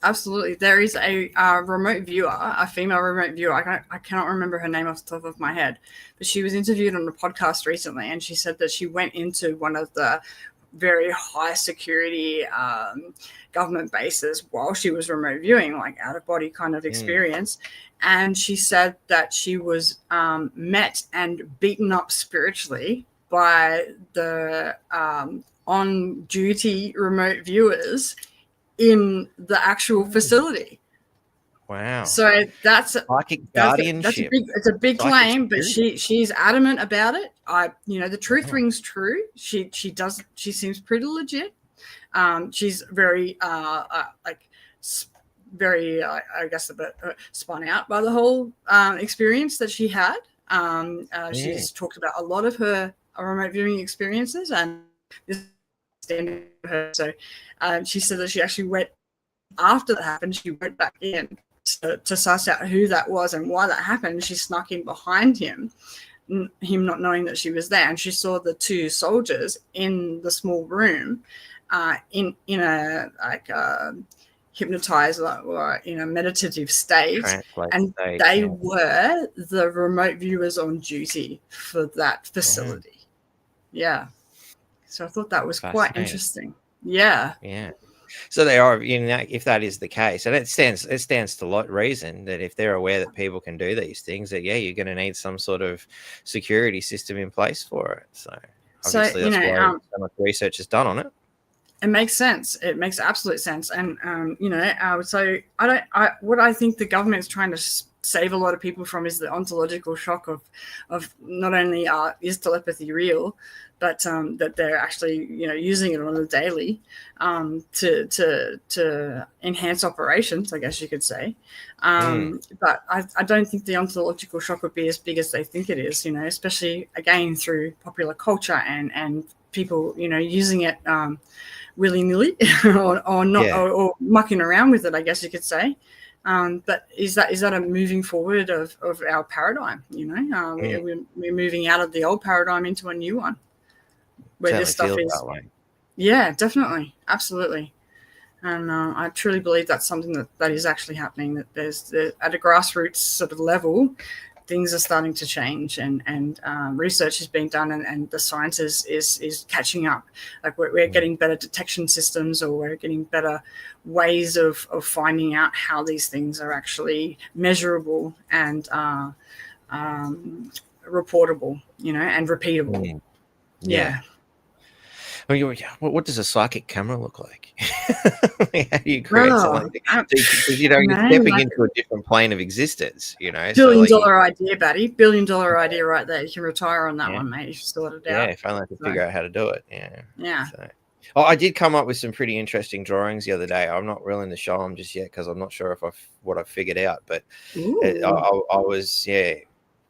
Absolutely. There is a remote viewer, a female remote viewer. I cannot remember her name off the top of my head, but she was interviewed on a podcast recently, and she said that she went into one of the very high security government bases while she was remote viewing, like out of body kind of experience. And she said that she was met and beaten up spiritually by the on duty remote viewers in the actual facility. Wow. So that's psychic guardianship. It's a big claim, but she's adamant about it. The truth rings true. She seems pretty legit. She's very I guess a bit spun out by the whole experience that she had. She's talked about a lot of her remote viewing experiences, and this standing for her. So she said that she actually went, after that happened, she went back in to suss out who that was and why that happened. She snuck in behind him not knowing that she was there, and she saw the two soldiers in the small room in a hypnotized or in a meditative state, and they were the remote viewers on duty for that facility. So I thought that was quite interesting. Yeah. So they are, if that is the case, and it stands to reason that if they're aware that people can do these things, that you're going to need some sort of security system in place for it. So obviously that's why so much research is done on it. It makes sense. It makes absolute sense. And so what I think the government's trying to save a lot of people from is the ontological shock of not only is telepathy real, but that they're actually using it on a daily to enhance operations, I guess you could say. But I don't think the ontological shock would be as big as they think it is, especially again through popular culture and people using it willy-nilly or not or mucking around with it, I guess you could say. But is that a moving forward of our paradigm? We're moving out of the old paradigm into a new one, where this stuff is. Yeah, definitely, absolutely, and I truly believe that's something that is actually happening. That there's at a grassroots sort of level, things are starting to change, and research is being done, and the science is catching up. Like we're getting better detection systems, or we're getting better ways of finding out how these things are actually measurable and reportable, and repeatable. Yeah. I mean, what does a psychic camera look like? How do you create something? Because you're stepping into a different plane of existence. Billion-dollar idea, buddy. Billion-dollar idea right there. You can retire on that one, mate. If you sort it out. Yeah, if only I could figure out how to do it. Yeah. So. I did come up with some pretty interesting drawings the other day. I'm not willing to show them just yet because I'm not sure what I've figured out. But I was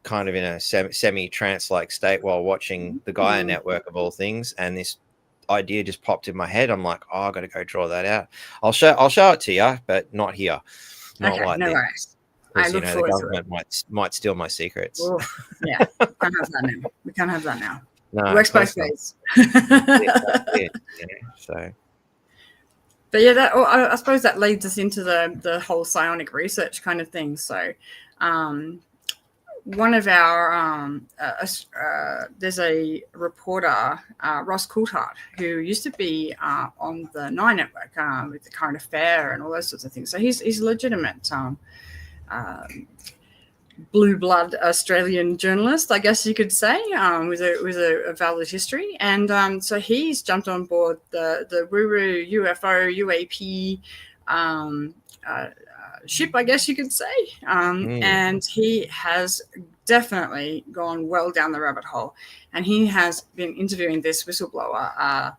kind of in a semi-trance-like state while watching the Gaia network of all things, and this idea just popped in my head. I'm like, I got to go draw that out. I'll show it to you, but not here. Not like no this. Worries. I look forward the government might steal my secrets. Oh, yeah, we can't have that now. We can't have that now. No, it works both ways. So. But yeah, I suppose that leads us into the whole psionic research kind of thing. So, one of our there's a reporter, Ross Coulthard, who used to be on the Nine Network with the Current Affair and all those sorts of things. So he's a legitimate blue blood Australian journalist, I guess you could say, with a valid history. And so he's jumped on board the Wuru UFO UAP ship, I guess you could say. And he has definitely gone well down the rabbit hole. And he has been interviewing this whistleblower,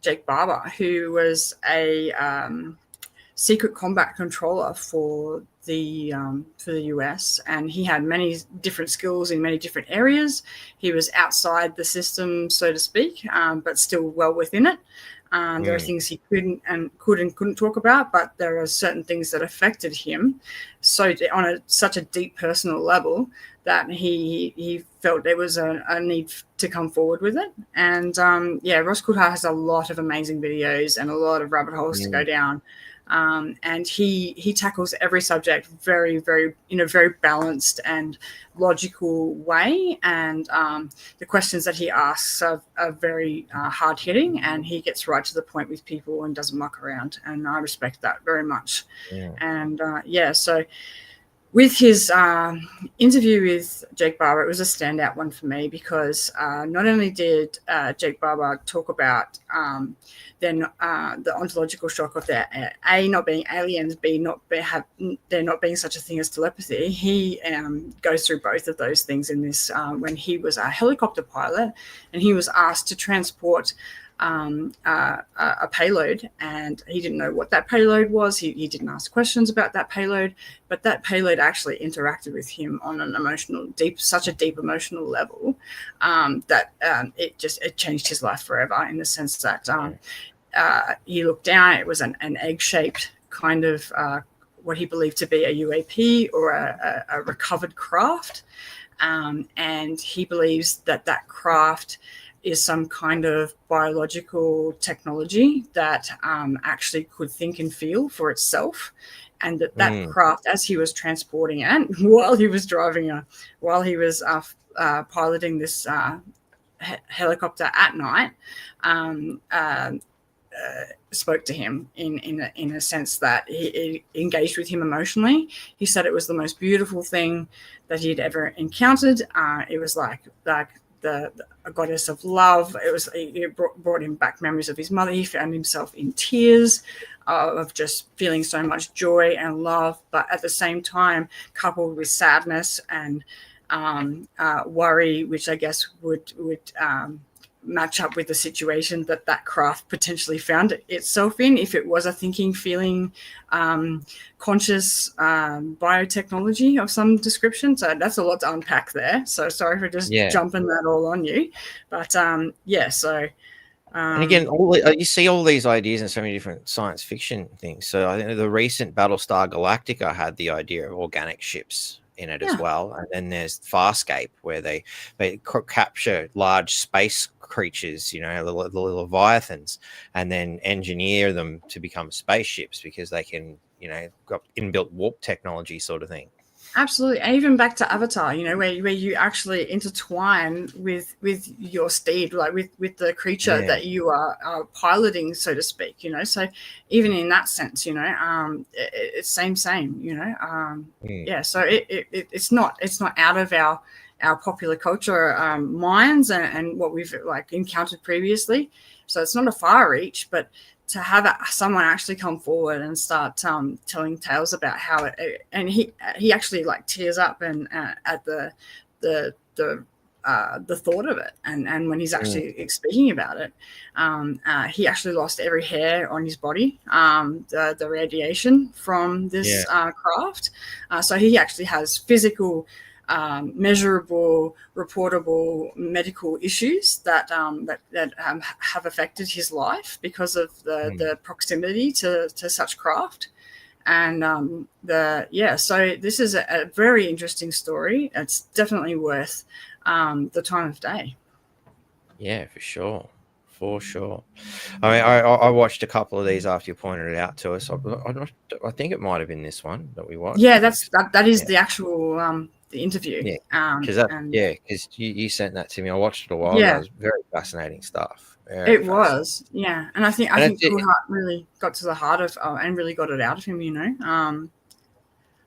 Jake Barber, who was a secret combat controller for the US, and he had many different skills in many different areas. He was outside the system, so to speak, but still well within it. There are things he couldn't talk about, but there are certain things that affected him on such a deep personal level that he felt there was a need to come forward with it. And Ross Coulthard has a lot of amazing videos and a lot of rabbit holes to go down. And he tackles every subject very, very in a very balanced and logical way. And the questions that he asks are very hard hitting, and he gets right to the point with people and doesn't muck around. And I respect that very much. Yeah. And so with his interview with Jake Barber, it was a standout one for me because not only did Jake Barber talk about the ontological shock of their A, not being aliens, B, there not being such a thing as telepathy. He goes through both of those things in this when he was a helicopter pilot and he was asked to transport a payload, and he didn't know what that payload was. He didn't ask questions about that payload, but that payload actually interacted with him on an such a deep emotional level that it changed his life forever, in the sense that he looked down. It was an egg-shaped kind of what he believed to be a UAP or a recovered craft, and he believes that craft is some kind of biological technology that actually could think and feel for itself, and that craft, as he was transporting it, while he was piloting this helicopter at night, spoke to him in a sense that he engaged with him emotionally. He said it was the most beautiful thing that he'd ever encountered. It was like a goddess of love. It brought him back memories of his mother. He found himself in tears of just feeling so much joy and love, but at the same time coupled with sadness and worry, which I guess would match up with the situation that craft potentially found itself in if it was a thinking, feeling, conscious biotechnology of some description. So that's a lot to unpack there. So sorry for just jumping that all on you. But and again, you see all these ideas in so many different science fiction things. So I think the recent Battlestar Galactica had the idea of organic ships in it as well. And then there's Farscape, where they capture large space creatures, the Leviathans, and then engineer them to become spaceships because they can, got inbuilt warp technology sort of thing. Absolutely. And even back to Avatar, where you actually intertwine with your steed, like with the creature that you are piloting, so to speak, So even in that sense, it's same, yeah. So it's not out of our popular culture minds and what we've like encountered previously. So it's not a far reach, but to have someone actually come forward and start telling tales about how it, and he actually like tears up and at the thought of it, and when he's actually speaking about it, he actually lost every hair on his body, the radiation from this craft, so he actually has physical, measurable, reportable medical issues that have affected his life because of the proximity to such craft. And so this is a very interesting story. It's definitely worth the time of day. Yeah, for sure. For sure. I mean, I watched a couple of these after you pointed it out to us. I think it might have been this one that we watched. Yeah, that is the actual the interview. Yeah, because you sent that to me. I watched it a while ago. It was very fascinating stuff. It was, yeah, and I think Coolheart really got to the heart of and really got it out of him, And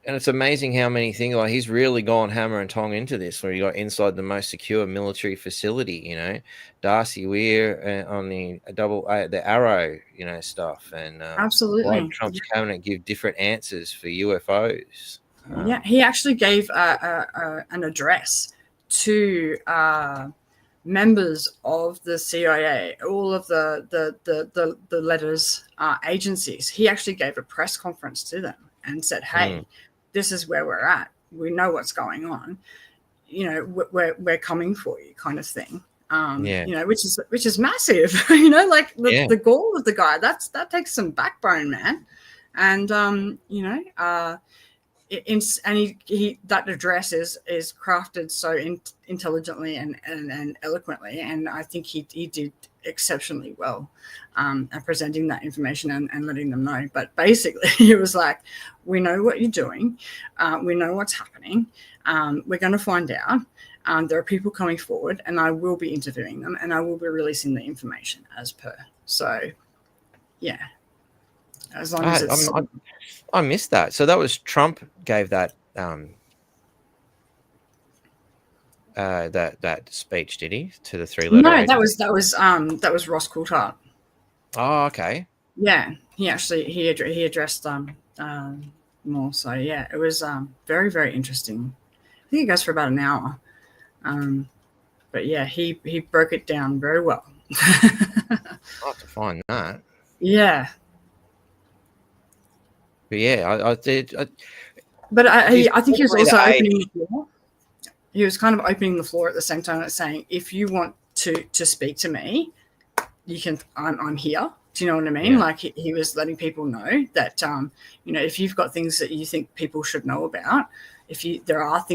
it's amazing how many things, like he's really gone hammer and tong into this, where he got inside the most secure military facility, Darcy Weir on the the Arrow, stuff, and absolutely, Trump's cabinet give different answers for UFOs. Yeah, he actually gave an address to members of the CIA, all of the letters agencies. He actually gave a press conference to them and said, "Hey, this is where we're at. We know what's going on. We're coming for you," kind of thing. Which is massive. Like the goal of the guy. That takes some backbone, man. And that address is crafted so intelligently and eloquently, and I think he did exceptionally well at presenting that information and letting them know. But basically, it was like, we know what you're doing, we know what's happening, we're going to find out. There are people coming forward, and I will be interviewing them, and I will be releasing the information as per. So, yeah. As long as it's... I missed that. So that was Trump gave that that speech, did he, to the three-letter? No, that was Ross Coulthart. Oh, okay. Yeah, he addressed more. So yeah, it was very, very interesting. I think it goes for about an hour. But yeah, he broke it down very well. I'll have to find that. Yeah. But yeah, I did. But I think he was also opening the floor. He was kind of opening the floor at the same time as saying, if you want to speak to me, you can. I'm here. Do you know what I mean? Yeah. Like he was letting people know that if you've got things that you think people should know about, there are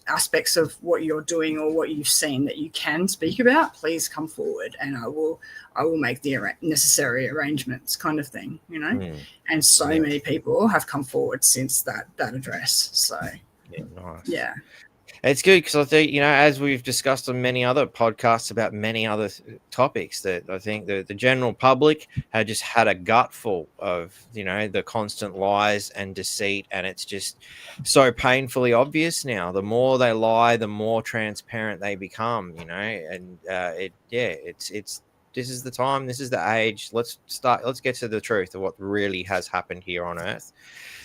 aspects of what you're doing or what you've seen that you can speak about, please come forward, and I will make the necessary arrangements, kind of thing, And so many people have come forward since that address. So yeah, nice. Yeah. It's good because I think, as we've discussed on many other podcasts about many other topics, that I think the general public had just had a gutful of, the constant lies and deceit. And it's just so painfully obvious now. The more they lie, the more transparent they become, and this is the time, this is the age. Let's get to the truth of what really has happened here on Earth,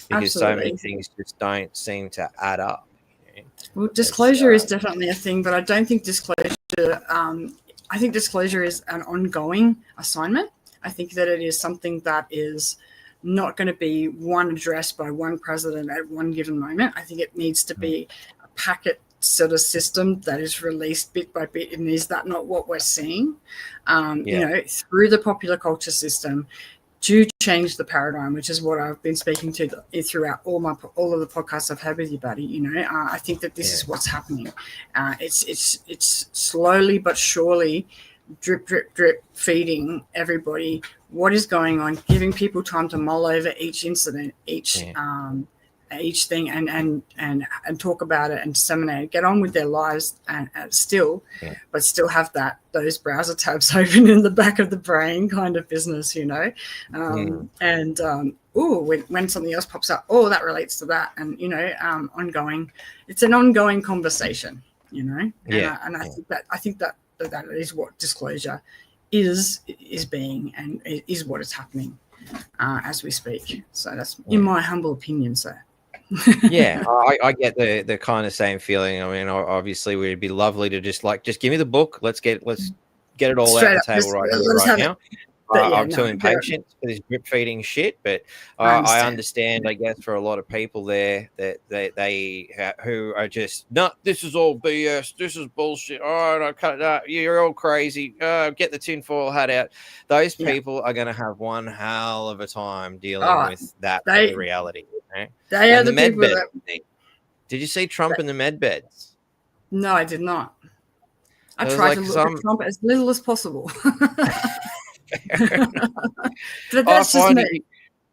because so many things just don't seem to add up. Well, disclosure is definitely a thing, but I don't think disclosure. I think disclosure is an ongoing assignment. I think that it is something that is not going to be one address by one president at one given moment. I think it needs to be a packet sort of system that is released bit by bit. And is that not what we're seeing? Through the popular culture system, to change the paradigm, which is what I've been speaking to throughout all of the podcasts I've had with you, buddy. I think that this is what's happening. It's slowly but surely, drip, drip, drip, feeding everybody what is going on, giving people time to mull over each incident, each each thing and talk about it and disseminate it, get on with their lives and still have those browser tabs open in the back of the brain kind of business, you know. When something else pops up, that relates to that, and you know, ongoing. It's an ongoing conversation, you know. I think that is what disclosure is being, and is what is happening as we speak. So that's in my humble opinion, sir. I get the kind of same feeling. I mean, obviously, we'd be lovely to just give me the book. Let's get it all Straight out the up, table right now. I'm too impatient for this drip feeding shit, but I understand. I guess for a lot of people there that they who are just this is all BS. This is bullshit. Oh, no, cut it out. You're all crazy. Get the tinfoil hat out. Those people are going to have one hell of a time dealing with that reality. Right? They are the people that. Did you see Trump in the med beds? No, I did not. I tried to look at Trump as little as possible. But that's just me.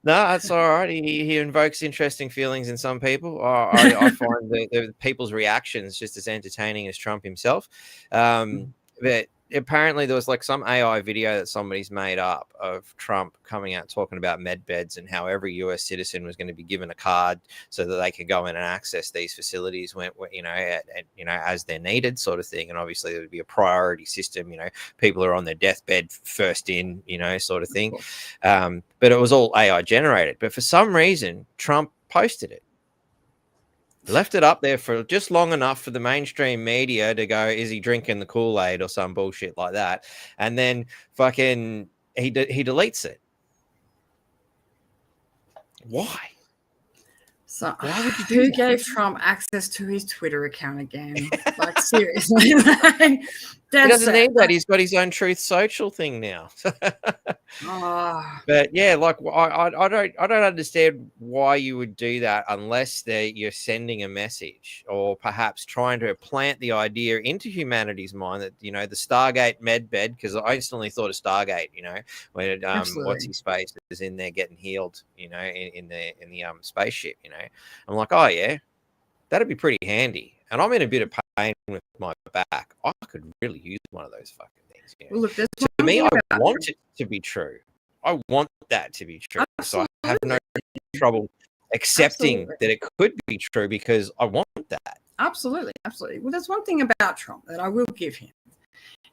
No, that's all right. He invokes interesting feelings in some people. I find the people's reactions just as entertaining as Trump himself. But apparently there was like some AI video that somebody's made up of Trump coming out talking about med beds and how every US citizen was going to be given a card so that they could go in and access these facilities when as they're needed, sort of thing. And obviously there would be a priority system, you know, people are on their deathbed first in, you know, sort of thing. But it was all AI generated. But for some reason, Trump posted it. Left it up there for just long enough for the mainstream media to go, is he drinking the Kool-Aid or some bullshit like that? And then fucking he deletes it. Why? So why would you do who that? Gave Trump access to his Twitter account again? Like seriously, he doesn't need that. He's got his own Truth Social thing now. But yeah, like I don't understand why you would do that unless you're sending a message or perhaps trying to plant the idea into humanity's mind that, you know, the Stargate medbed, because I instantly thought of Stargate, you know, when what's his face is in there getting healed, you know, in the spaceship, you know. I'm like, oh yeah, that'd be pretty handy. And I'm in a bit of pain with my back. I could really use one of those fucking things. You know? Well, look, to me, I want it to be true. I want that to be true. Absolutely. So I have no trouble accepting that it could be true because I want that. Absolutely. Well, there's one thing about Trump that I will give him,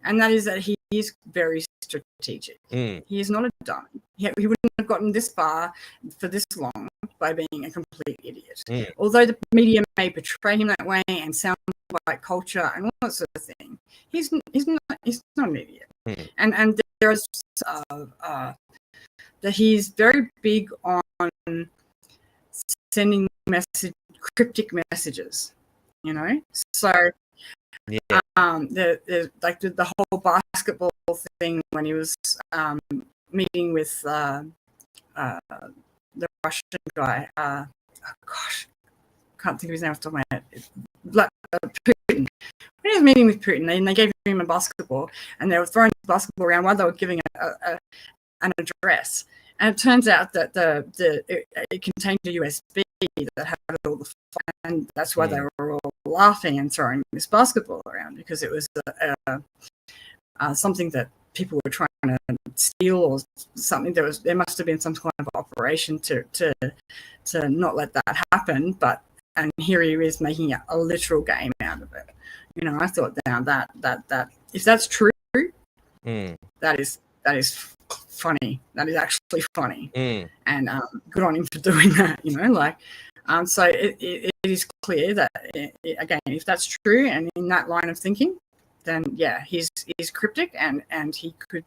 and that is that he is very strategic. He is not a dummy. He wouldn't have gotten this far for this long by being a complete idiot. Although the media may portray him that way and sound like culture and all that sort of thing, he's not an idiot. And there is that he's very big on sending cryptic messages, you know. So the whole basketball thing when he was meeting with the Russian guy. Can't think of his name off the top of my head. Putin. When he was meeting with Putin, and they gave him a basketball, and they were throwing the basketball around while they were giving an address. And it turns out that it contained a USB that had all the fun, and that's why they were all laughing and throwing this basketball around, because it was something that people were trying to steal or something. There must have been some kind of operation to not let that happen. And here he is making a literal game out of it. You know, I thought that if that's true, that is funny. That is actually funny. And good on him for doing that. You know, like so it is clear that again, if that's true and in that line of thinking, then yeah, he's cryptic and he could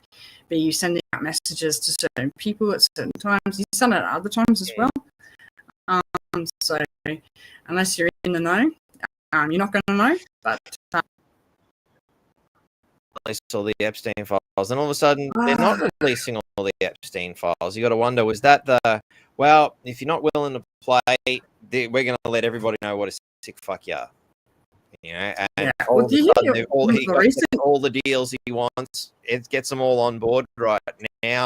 be sending out messages to certain people at certain times. He's done it at other times as well. So unless you're in the know, you're not going to know. But release all the Epstein files, and all of a sudden they're not releasing all the Epstein files. You got to wonder, was that if you're not willing to play, we're going to let everybody know what a sick fuck you are. You know, and all of a sudden, he all the deals he wants. It gets them all on board right now.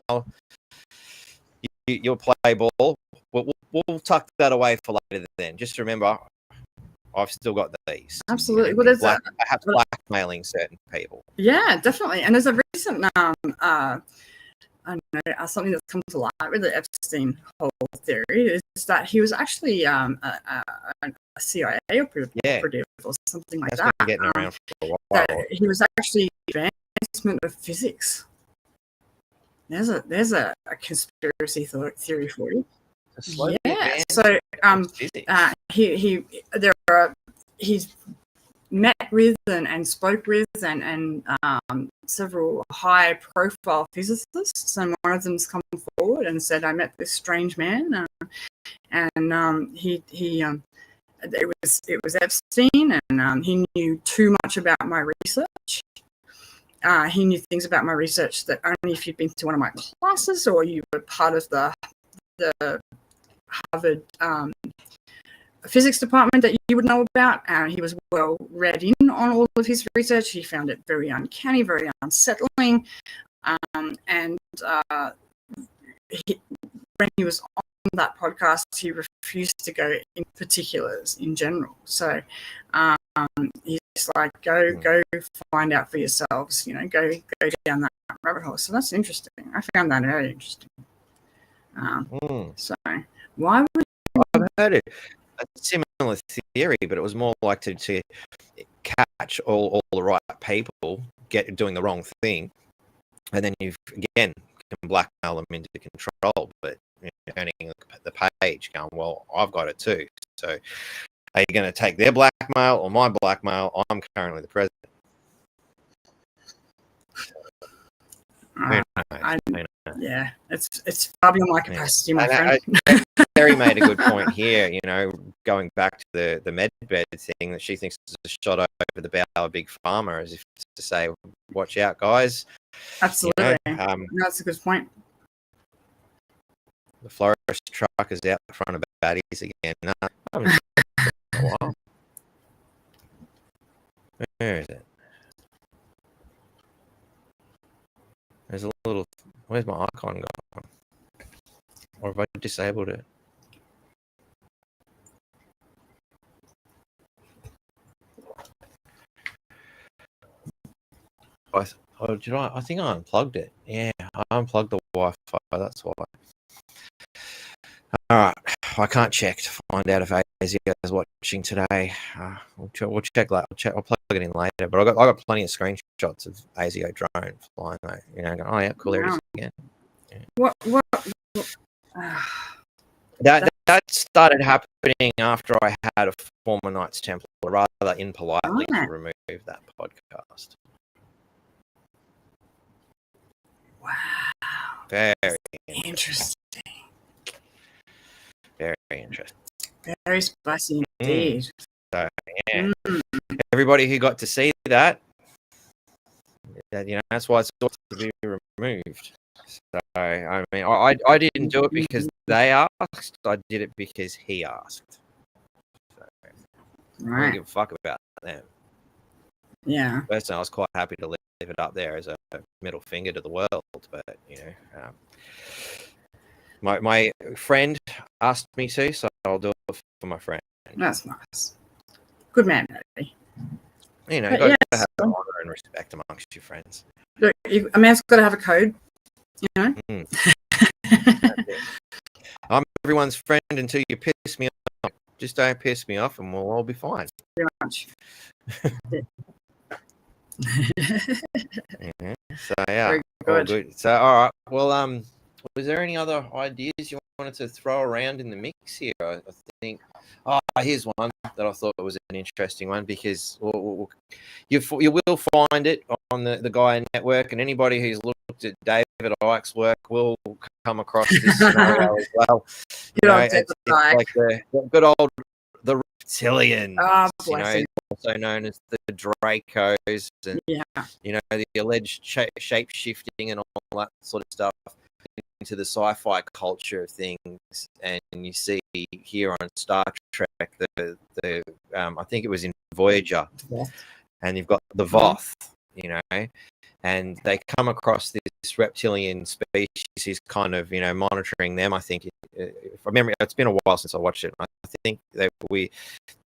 You'll play ball. We'll we'll tuck that away for later. Then just remember, I've still got these. Absolutely. You know, Well, there's perhaps blackmailing certain people. Yeah, definitely. And there's a recent I don't know, something that's come to light with the Epstein whole theory is that he was actually a CIA operative or something like That's that. been getting around for a while. That he was actually advancement of physics. There's a conspiracy theory for you. Yeah. So he's met with and spoke with and several high profile physicists, and one of them's come forward and said, I met this strange man, and it was Epstein, and he knew too much about my research. He knew things about my research that only if you'd been to one of my classes or you were part of the Harvard physics department that you would know about. He was well read in on all of his research. He found it very uncanny, very unsettling. When he was on that podcast, he refused to go in particulars in general. So he's like, go find out for yourselves, go down that rabbit hole. So that's interesting. I found that very interesting. So why would I've heard it? A similar theory, but it was more like to catch all the right people doing the wrong thing, and then you again can blackmail them into control. But turning the page, going, well, I've got it too. So are you going to take their blackmail or my blackmail? I'm currently the president. Yeah, it's far beyond my capacity, my friend. Terry made a good point here, going back to the med bed thing, that she thinks is a shot over the bow of Big Pharma, as if to say, watch out, guys. Absolutely. That's a good point. The florist truck is out in front of baddies again. No, I haven't seen it for a while. Where is it? There's a little... Where's my icon gone? Or have I disabled it? I think I unplugged it. Yeah, I unplugged the Wi-Fi. That's why. All right, I can't check to find out if ASIO is watching today. We'll check that. I'll plug it in later. But I got plenty of screenshots of ASIO drone flying. Going, oh yeah, cool. There it is again. Yeah. What? That started happening after I had a former Knights Templar rather impolitely remove that podcast. Wow. Very interesting. Very interesting. Very spicy indeed. So yeah, everybody who got to see that, that's why it's got to be removed. So I mean, I didn't do it because they asked. I did it because he asked. So, I don't give a fuck about them. Yeah. Personally, I was quite happy to leave it up there as a middle finger to the world, but my friend asked me to, so I'll do it for my friend. That's nice. Good man, Eddie. You got to have honor and respect amongst your friends. Look, a man's got to have a code, I'm everyone's friend until you piss me off. Just don't piss me off, and we'll all be fine. Pretty much. Yeah. So yeah, Very good. All good. So all right. Well, was there any other ideas you wanted to throw around in the mix here? I think. Here's one that I thought was an interesting one, because you will find it on the Gaia network, and anybody who's looked at David Icke's work will come across this scenario as well. It's like the good old the reptilians, also known as the Dracos, and the alleged shape shifting and all that sort of stuff into the sci-fi culture of things. And you see here on Star Trek the I think it was in Voyager, and you've got the Voth, and they come across this reptilian species who's kind of, you know, monitoring them. I think, if I remember, it's been a while since I watched it. I think that we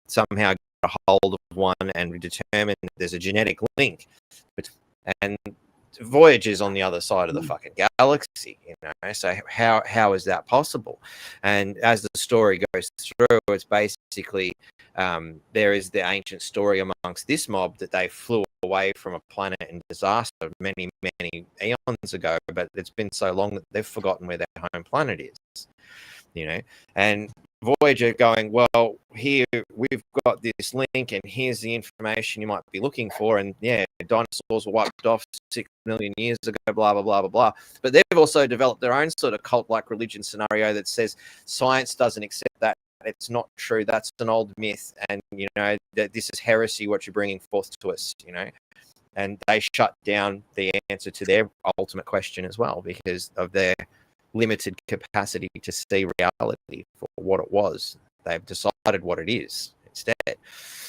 somehow got a hold of one and we determined that there's a genetic link, and Voyager's on the other side of the fucking galaxy, you know. So how is that possible? And as the story goes through, it's basically there is the ancient story amongst this mob that they flew away from a planet in disaster many eons ago, but it's been so long that they've forgotten where their home planet is, you know. And Voyager going, well, here we've got this link, and here's the information you might be looking for. And yeah, dinosaurs were wiped off 6 million years ago, blah blah blah blah blah. But they've also developed their own sort of cult-like religion scenario that says science doesn't accept that. It's not true. That's an old myth, and you know that this is heresy. What you're bringing forth to us, you know. And they shut down the answer to their ultimate question as well because of their limited capacity to see reality for what it was. They've decided what it is instead.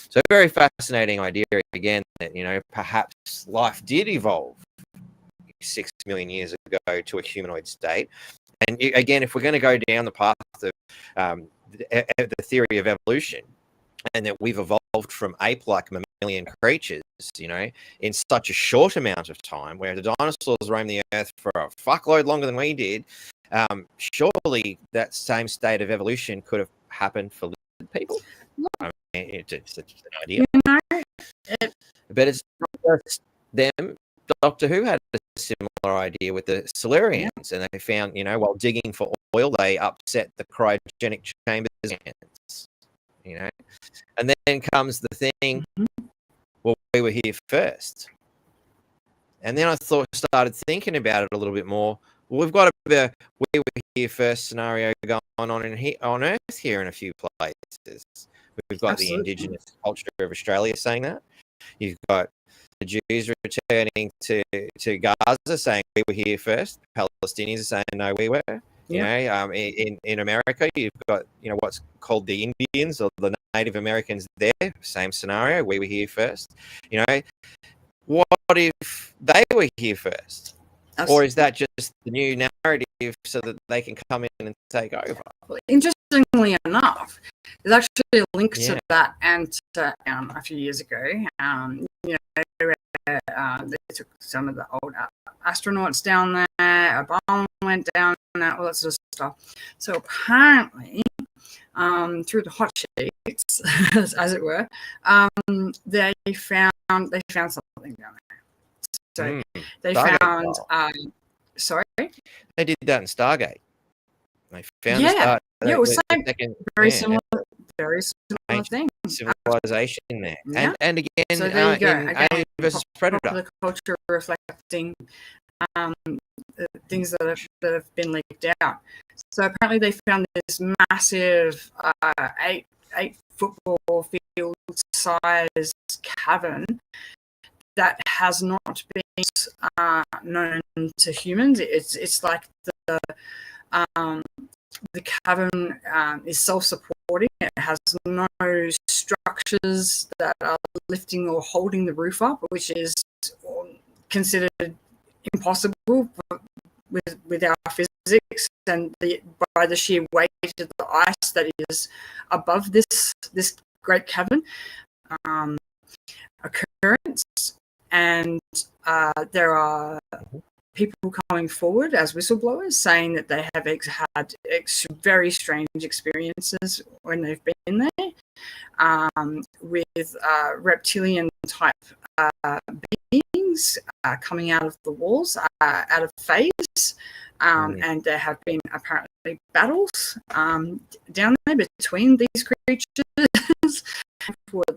So a very fascinating idea again that, you know, perhaps life did evolve 6 million years ago to a humanoid state. And again, if we're going to go down the path of the theory of evolution, and that we've evolved from ape-like mammalian creatures, you know, in such a short amount of time, where the dinosaurs roamed the earth for a fuckload longer than we did, surely that same state of evolution could have happened for lizard people. I mean, it's just an idea. You know, but it's not just them. Doctor Who had a similar idea with the Silurians, and they found, you know, while digging for oil, they upset the cryogenic chambers. You know, and then comes the thing, well, we were here first. And then I started thinking about it a little bit more. Well, we've got a we were here first scenario going on on Earth here in a few places. We've got the indigenous culture of Australia saying that. You've got the Jews returning to Gaza saying we were here first. Palestinians are saying no, we were. You know, in America, you've got, you know, what's called the Indians or the Native Americans there. Same scenario. We were here first. You know, what if they were here first? Absolutely. Or is that just the new narrative so that they can come in and take over? Well, interestingly enough, there's actually a link to that and to, a few years ago, you know, they took some of the old astronauts down there. Obama went down, all that sort of stuff. So apparently, through the hot sheets, as it were, they found something down there. So they found. Sorry, they did that in Stargate. They found it was very similar thing. Civilization there, and again, so there you go. Alien versus Predator. The culture reflecting things that have been leaked out. So apparently they found this massive 8 football field size cavern that has not been known to humans. It's like the cavern is self-supporting. It has no structures that are lifting or holding the roof up, which is considered impossible with our physics and by the sheer weight of the ice that is above this great cavern occurrence. And there are people coming forward as whistleblowers saying that they have had very strange experiences when they've been there with reptilian type beings coming out of the walls, out of phase. And there have been apparently battles down there between these creatures.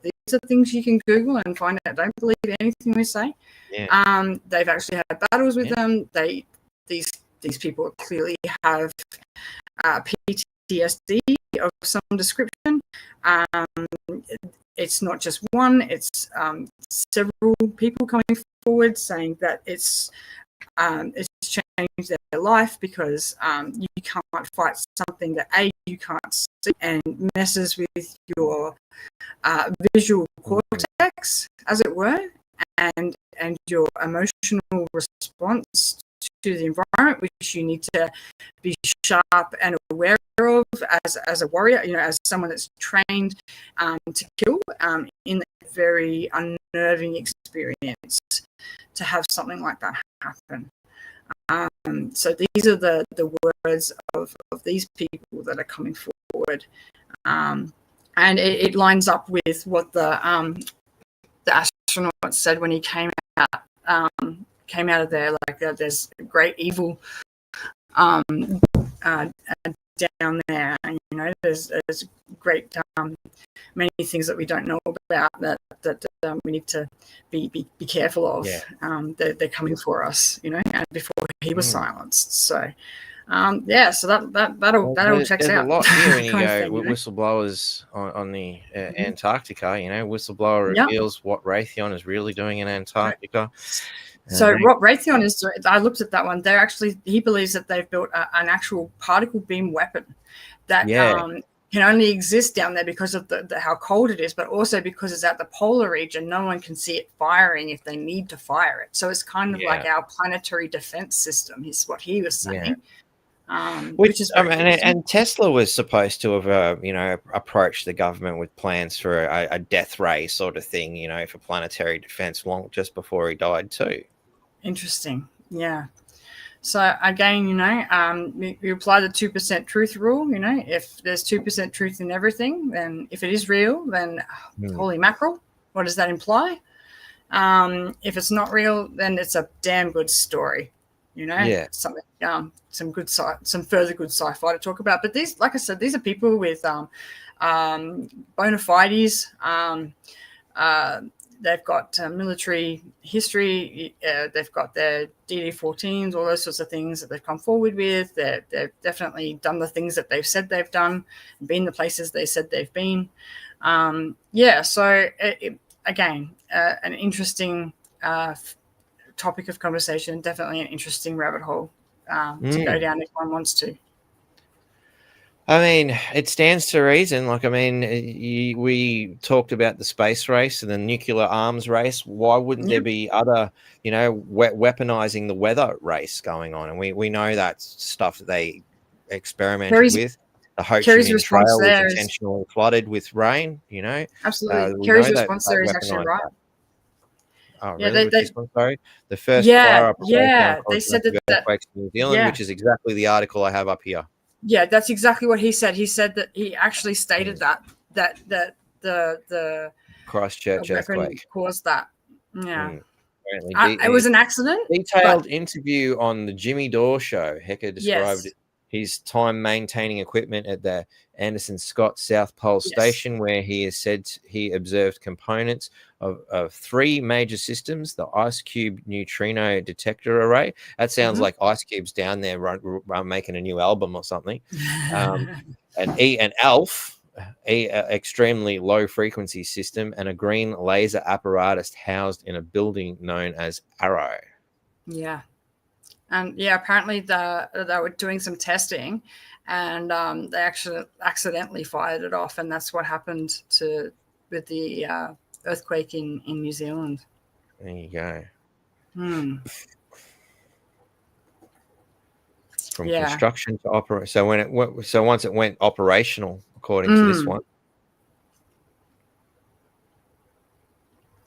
These are things you can Google and find out. Don't believe anything we say. They've actually had battles with them. These people clearly have PTSD of some description. It's not just one; it's several people coming forward saying that it's changed their life because you can't fight something that you can't see and messes with your visual cortex, as it were, and your emotional response to the environment, which you need to be sharp and aware of as a warrior, as someone that's trained to kill, in a very unnerving experience to have something like that happen. So these are the words of these people that are coming forward, and it lines up with what the astronaut said when he came out of there. Like, there's great evil down there, and there's great many things that we don't know about that we need to be careful of. They're coming for us, and before he was silenced. So so that'll check out. There's a lot here when you go with whistleblowers on the Antarctica. Whistleblower reveals what Raytheon is really doing in Antarctica. So what Raytheon is doing, I looked at that one. He believes that they've built an actual particle beam weapon that can only exist down there because of how cold it is, but also because it's at the polar region. No one can see it firing if they need to fire it. So it's kind of like our planetary defense system, is what he was saying. Which is and Tesla was supposed to have approached the government with plans for a death ray sort of thing, for planetary defense just before he died too. Interesting. Yeah. So again, we apply the 2% truth rule. If there's 2% truth in everything, then if it is real, then holy mackerel, what does that imply? If it's not real, then it's a damn good story. Something, some further good sci-fi to talk about. But these, like I said, these are people with bona fides. They've got military history. They've got their DD-14s, all those sorts of things that they've come forward with. They've definitely done the things that they've said they've done, been the places they said they've been. So again, an interesting topic of conversation, definitely an interesting rabbit hole to go down if one wants to. I mean, it stands to reason. We talked about the space race and the nuclear arms race. Why wouldn't there be other, weaponizing the weather race going on? And we know that's stuff that they experimented with. The Ho Chi Minh Trail was intentionally flooded with rain, Absolutely. Kerry's response there is actually right. Oh, really? Sorry. The first fire up they said that earthquakes in New Zealand, which is exactly the article I have up here. Yeah, that's exactly what he said. He said that he actually stated that the Christchurch earthquake caused that. Yeah. It was an accident. Detailed interview on the Jimmy Dore show. Hecker described his time maintaining equipment at the Anderson Scott South Pole Station, where he has said he observed components of three major systems: the Ice Cube neutrino detector array. That sounds like Ice Cube's down there making a new album or something. An ALF, extremely low frequency system, and a green laser apparatus housed in a building known as Arrow. Yeah. And apparently they were doing some testing, and they actually accidentally fired it off, and that's what happened with the earthquake in New Zealand. There you go. From construction to operate. So once it went operational, according to this one.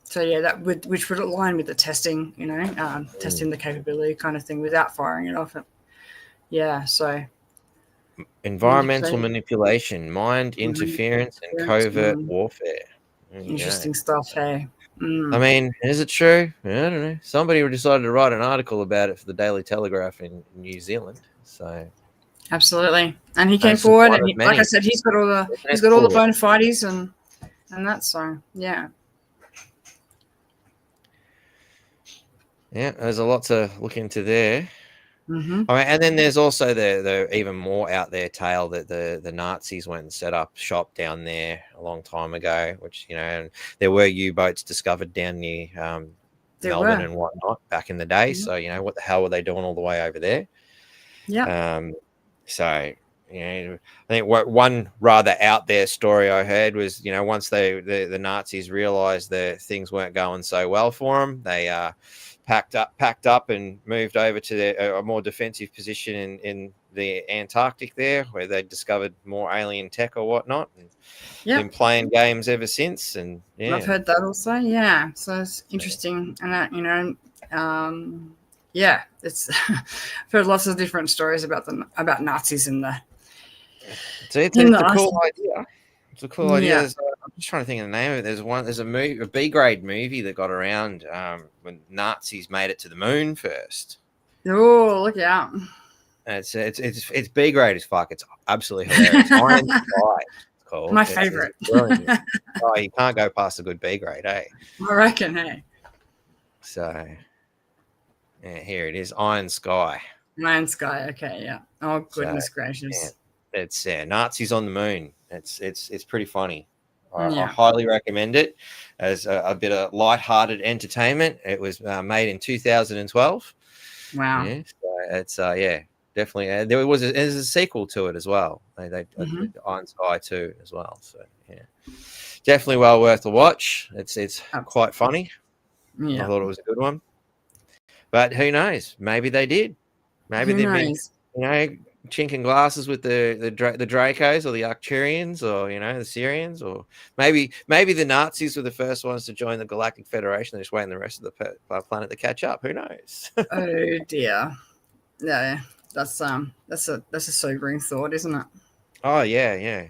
So which would align with the testing, testing the capability kind of thing without firing it off. So environmental manipulation, mind interference, and covert warfare. Interesting stuff, hey. I mean, is it true? I don't know. Somebody decided to write an article about it for the Daily Telegraph in New Zealand. So absolutely, and he came forward, and like I said, he's got all the bona fides and that. So yeah. Yeah, there's a lot to look into there. I mean, and then there's also the even more out there tale that the Nazis went and set up shop down there a long time ago, which, and there were U-boats discovered down near Melbourne and whatnot back in the day. So, what the hell were they doing all the way over there? Yeah. So, I think one rather out there story I heard was, once the Nazis realized that things weren't going so well for them, they packed up and moved over to a more defensive position in the Antarctic there, where they discovered more alien tech or whatnot, and been playing games ever since. And I've heard that also. Yeah, so it's interesting, and that, it's I've heard lots of different stories about Nazis in the. It's a cool idea. It's a cool idea. I'm just trying to think of the name of it. There's a B-grade movie that got around when Nazis made it to the moon first. Oh, look out! It's B-grade as fuck. It's absolutely hilarious. Iron Sky, it's called. My favorite. Oh, you can't go past a good B-grade, eh? I reckon, hey. So, yeah, here it is, Iron Sky. Iron Sky. Okay, yeah. Oh goodness gracious! Yeah, it's Nazis on the moon. It's pretty funny. I highly recommend it as a bit of light-hearted entertainment. It was made in 2012. Wow. Yeah, so it's definitely. There's a sequel to it as well. They Iron Sky 2 as well. So yeah, definitely well worth a watch. It's quite funny. Yeah. I thought it was a good one. But who knows? Maybe they did. Maybe they've been, chinking glasses with the Dracos or the Arcturians or the Syrians, or maybe the Nazis were the first ones to join the Galactic Federation. They're just waiting the rest of the planet to catch up. Who knows? Oh dear. Yeah, that's a sobering thought, isn't it? Oh yeah.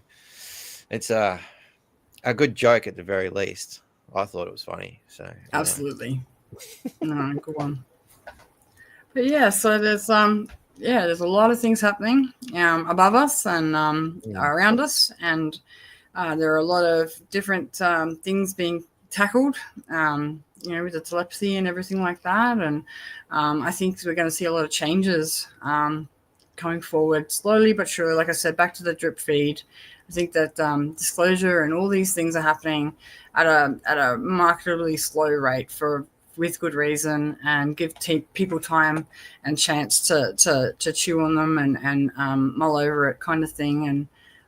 It's a good joke at the very least. I thought it was funny. So absolutely. No, good one. But yeah, so there's a lot of things happening above us and around us, and there are a lot of different things being tackled, with the telepathy and everything like that. And I think we're going to see a lot of changes coming forward, slowly but surely. Like I said, back to the drip feed. I think that disclosure and all these things are happening at a markedly slow rate with good reason, and give people time and chance to chew on them and mull over it, kind of thing.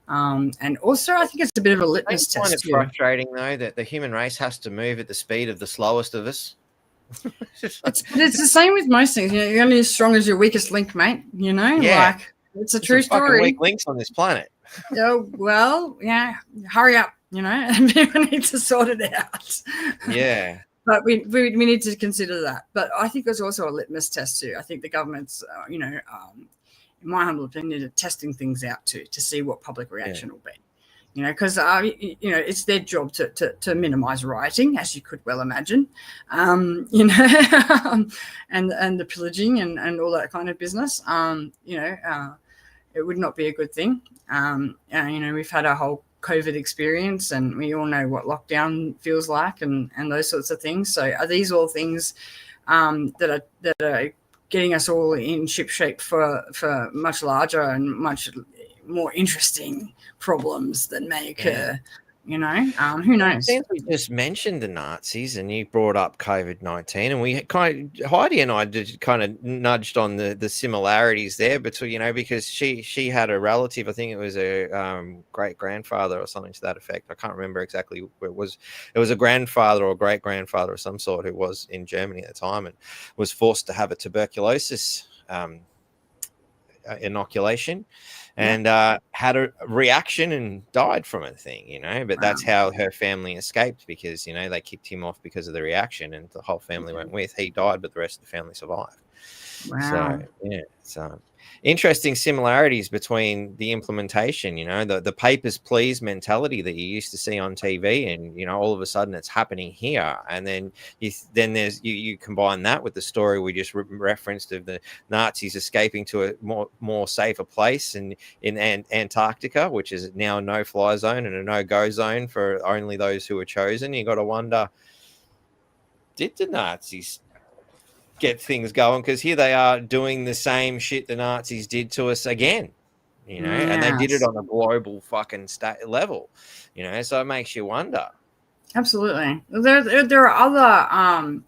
And also, I think it's a bit of a litmus test. It's kind of frustrating though that the human race has to move at the speed of the slowest of us. It's the same with most things. You're only as strong as your weakest link, mate. Like it's a true story. Weak links on this planet. Hurry up, and people need to sort it out. Yeah. But we need to consider that. But I think it's also a litmus test too. I think the government's, in my humble opinion, are testing things out to see what public reaction will be. Because it's their job to minimise rioting, as you could well imagine, and the pillaging and all that kind of business. It would not be a good thing. We've had our whole COVID experience, and we all know what lockdown feels like, and those sorts of things. So are these all things that are getting us all in ship shape for much larger and much more interesting problems that may occur? Who knows? Since we just mentioned the Nazis and you brought up COVID-19, and we Heidi and I did kind of nudged on the similarities there between, because she had a relative, I think it was a great grandfather or something to that effect. I can't remember exactly where it was. It was a grandfather or great grandfather of some sort who was in Germany at the time and was forced to have a tuberculosis inoculation. And had a reaction and died from it thing, but that's how her family escaped, because, they kicked him off because of the reaction, and the whole family went with. He died, but the rest of the family survived. Wow. So interesting similarities between the implementation, the papers, please mentality that you used to see on TV, and, all of a sudden it's happening here. And then you combine that with the story we just referenced of the Nazis escaping to a more safer place in Antarctica, which is now a no-fly zone and a no-go zone for only those who are chosen. You got to wonder, did the Nazis get things going? Because here they are doing the same shit the Nazis did to us again, and they did it on a global fucking level, so it makes you wonder. Absolutely. There are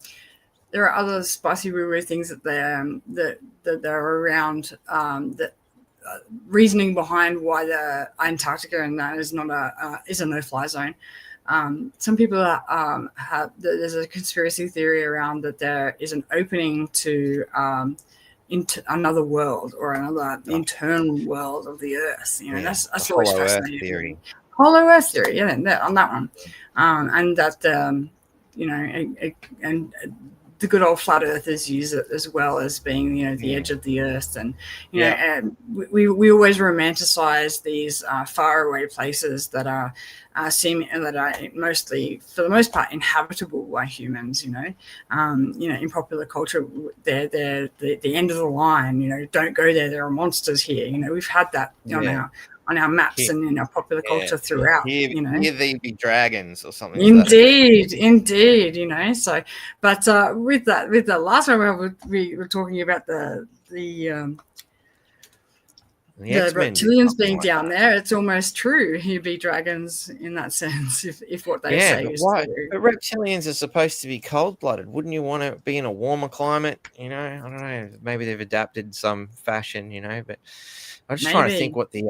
other spicy woo things that they're around that reasoning behind why the Antarctica and that is not a no-fly zone. Some people there's a conspiracy theory around that there is an opening to into another world or another internal world of the Earth. That's always fascinating. Theory. Hollow Earth theory, on that one, and that and the good old flat earthers use it as well as being, the edge of the earth. And, and we always romanticize these faraway places that are mostly, for the most part, inhabitable by humans, in popular culture, they're the end of the line, don't go there. There are monsters here. We've had that on our maps and in our popular culture throughout. Here they be dragons or something. Indeed. So, but with the last one, we were talking about the reptilians being down there. It's almost true. He'd be dragons in that sense, if what they say is true. But reptilians are supposed to be cold-blooded. Wouldn't you want to be in a warmer climate? I don't know. Maybe they've adapted some fashion, but I'm just trying to think what the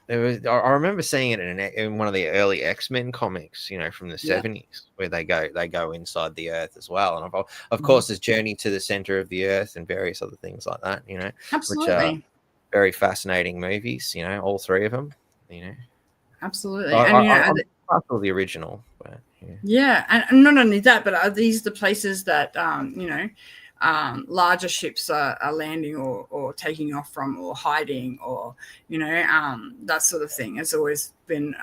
I remember seeing it in one of the early X-Men comics, from the 70s, where they go inside the Earth as well, and of course, there's Journey to the Center of the Earth and various other things like that, Absolutely. which are very fascinating movies, all three of them, Absolutely. I'm partial the original, but and not only that, but are these the places that larger ships are landing or taking off from or hiding or that sort of thing has always been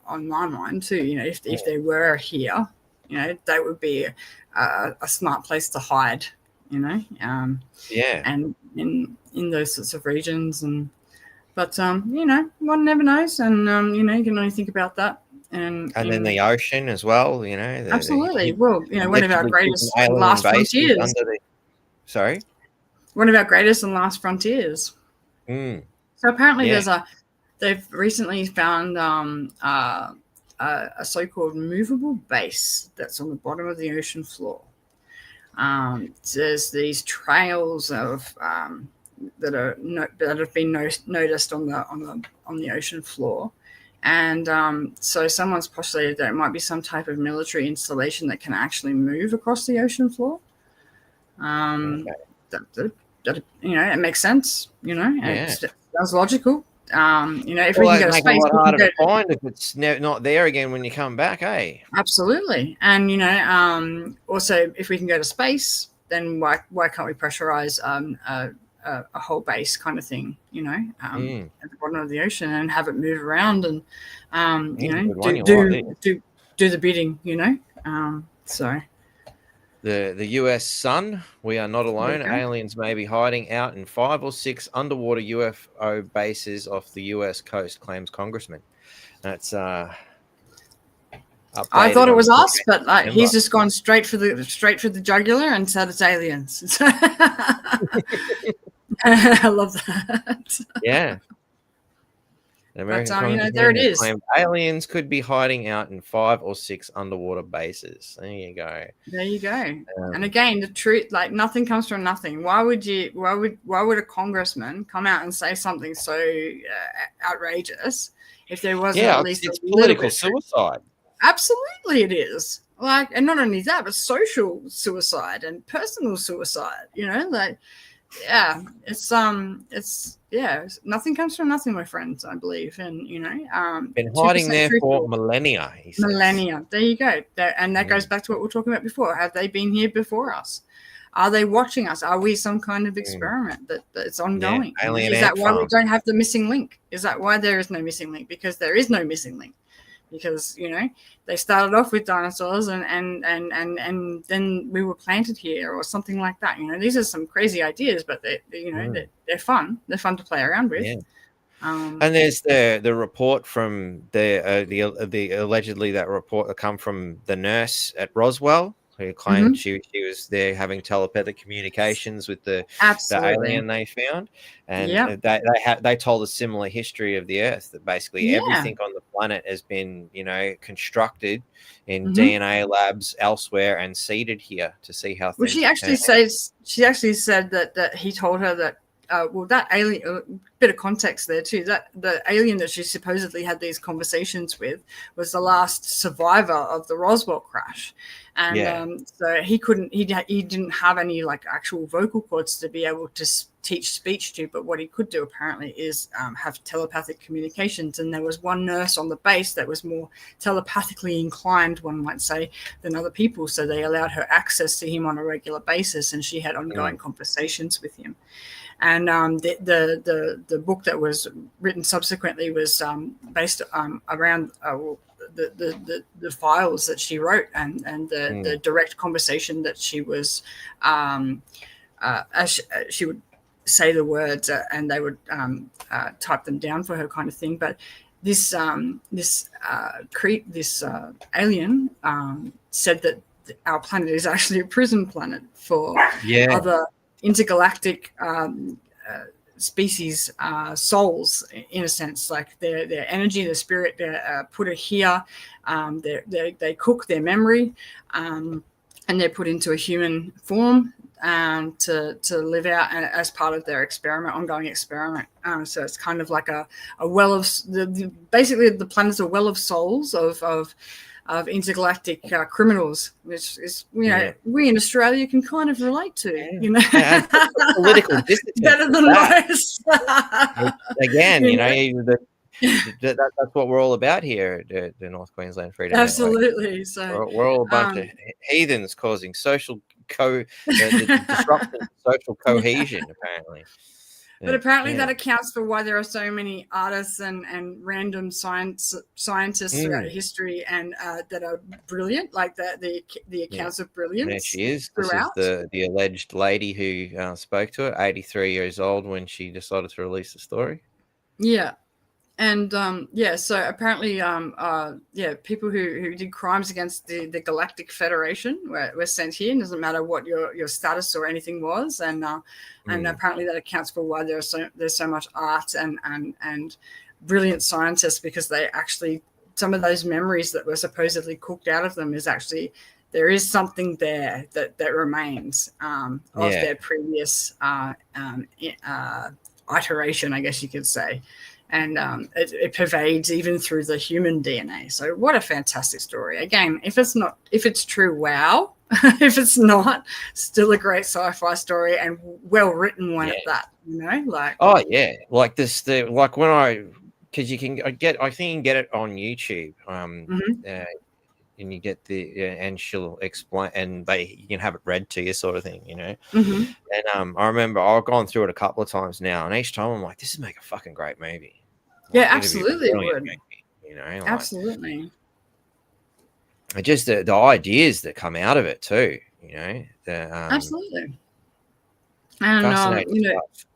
on my mind too. If they were here, that would be a smart place to hide, and in those sorts of regions. But one never knows, and you can only think about that. And then the ocean as well, absolutely. One of our greatest last frontiers. Sorry? One of our greatest and last frontiers. So apparently they've recently found a so-called movable base that's on the bottom of the ocean floor. There's these trails of that have been noticed on the ocean floor. And so someone's postulated that it might be some type of military installation that can actually move across the ocean floor. That it makes sense, it sounds logical. If we can go to space, a lot harder to find if it's not there again when you come back, eh? Absolutely. And also if we can go to space, then why can't we pressurize a whole base kind of thing, at the bottom of the ocean and have it move around and do the bidding, so. The US Sun, we are not alone. Aliens may be hiding out in 5 or 6 underwater UFO bases off the US coast, claims Congressman. That's I thought it was us, but he's just gone straight for the jugular and said it's aliens. I love that. Yeah. But there it is. Aliens could be hiding out in 5 or 6 underwater bases. There you go. And again, the truth, nothing comes from nothing. Why would a congressman come out and say something so outrageous if there wasn't at least it's political suicide? Absolutely, it is. And not only that, but social suicide and personal suicide. Nothing comes from nothing, my friends, I believe. And been hiding there for millennia. Millennia. There you go. And that goes back to what we were talking about before. Have they been here before us? Are they watching us? Are we some kind of experiment that's ongoing? Is that why we don't have the missing link? Is that why there is no missing link? Because there is no missing link. Because they started off with dinosaurs and then we were planted here or something like that. These are some crazy ideas, but they're fun. They're fun to play around with. And there's the report from the allegedly that report that come from the nurse at Roswell, who claimed she was there having telepathic communications with the alien they found, and they told a similar history of the Earth, that basically everything on the planet has been constructed in DNA labs elsewhere and seeded here to see how things. Well, she actually said that he told her that that alien, a bit of context there too, that the alien that she supposedly had these conversations with was the last survivor of the Roswell crash. And so he didn't have any like actual vocal cords to be able to teach speech to, but what he could do apparently is have telepathic communications. And there was one nurse on the base that was more telepathically inclined, one might say, than other people, so they allowed her access to him on a regular basis, and she had ongoing conversations with him. And the book that was written subsequently was based around the files that she wrote and the direct conversation that she was as she would say the words and they would type them down for her, kind of thing. But this alien said that our planet is actually a prison planet for other intergalactic species, souls, in a sense. Like their energy, their spirit, they're put here. They cook their memory, and they're put into a human form to live out as part of their ongoing experiment. So it's kind of like a well of basically the planet's a well of souls of intergalactic criminals, which is we in Australia can kind of relate to. Political dissidents better than most. Again, that's what we're all about here at the North Queensland Freedom Absolutely. Network. So we're all a bunch of heathens causing social disruption to social cohesion, apparently. But apparently that accounts for why there are so many artists and random scientists throughout history and that are brilliant, like the accounts of brilliance. There she is. Throughout. This is the alleged lady who spoke to her, 83 years old, when she decided to release the story. Yeah. And so apparently, people who did crimes against the Galactic Federation were sent here. It doesn't matter what your status or anything was, and apparently that accounts for why there's so much art and brilliant scientists, because they actually, some of those memories that were supposedly cooked out of them is actually, there is something there that remains of their previous iteration, I guess you could say. And it pervades even through the human DNA. So what a fantastic story. Again, if it's true, wow. If it's not, still a great sci-fi story and well-written one at that, like. Oh yeah. Like this, like when because I think you can get it on YouTube. And you get and she'll explain, and you can have it read to you, sort of thing, And I remember I've gone through it a couple of times now, and each time I'm like, this would make a fucking great movie. Yeah, absolutely it would. Like, absolutely. Just the ideas that come out of it too, absolutely. And fascinating stuff.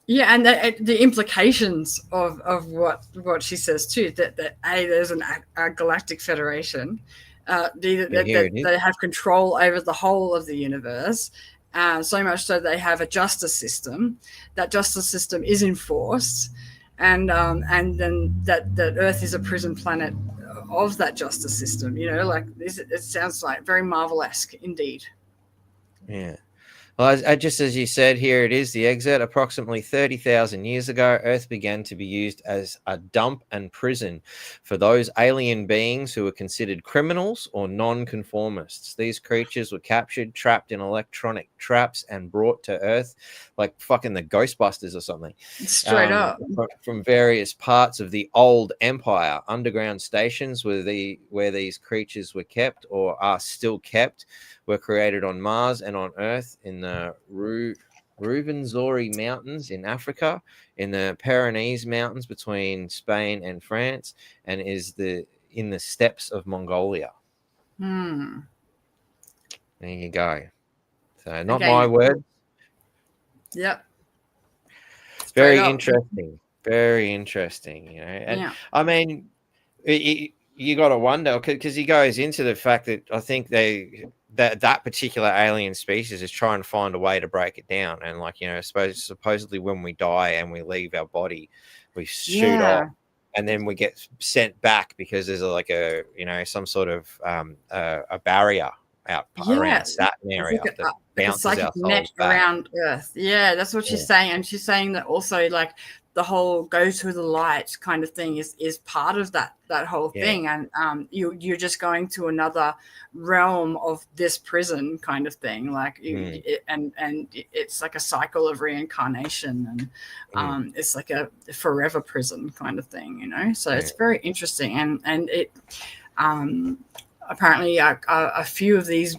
Yeah, and the implications of what she says too, that there's a galactic federation, they have control over the whole of the universe, so much so they have a justice system. That justice system is enforced, and then that Earth is a prison planet of that justice system. Like this, it sounds like very Marvel-esque indeed. Yeah. Well, just as you said here, it is the exit. Approximately 30,000 years ago, Earth began to be used as a dump and prison for those alien beings who were considered criminals or non-conformists. These creatures were captured, trapped in electronic traps, and brought to Earth like fucking the Ghostbusters or something. Straight up. From various parts of the old empire. Underground stations where these creatures were kept or are still kept were created on Mars and on Earth, in the Ruwenzori Mountains in Africa, in the Pyrenees Mountains between Spain and France, and in the steppes of Mongolia. There you go. So not my word. Yep. Very interesting. Very interesting, And I mean, you got to wonder, because he goes into the fact that I think that particular alien species is trying to find a way to break it down, and supposedly when we die and we leave our body, we shoot off, and then we get sent back because there's some sort of a barrier out Yeah, around Saturn it's area like that like a bounces psychic our net souls back. around Earth. Yeah, that's what she's Yeah. saying, and she's saying that also like the whole go to the light kind of thing is part of that whole Yeah. thing, and you're just going to another realm of this prison kind of thing, like and it's like a cycle of reincarnation, and it's like a forever prison kind of thing, you know. So it's very interesting, and it apparently a few of these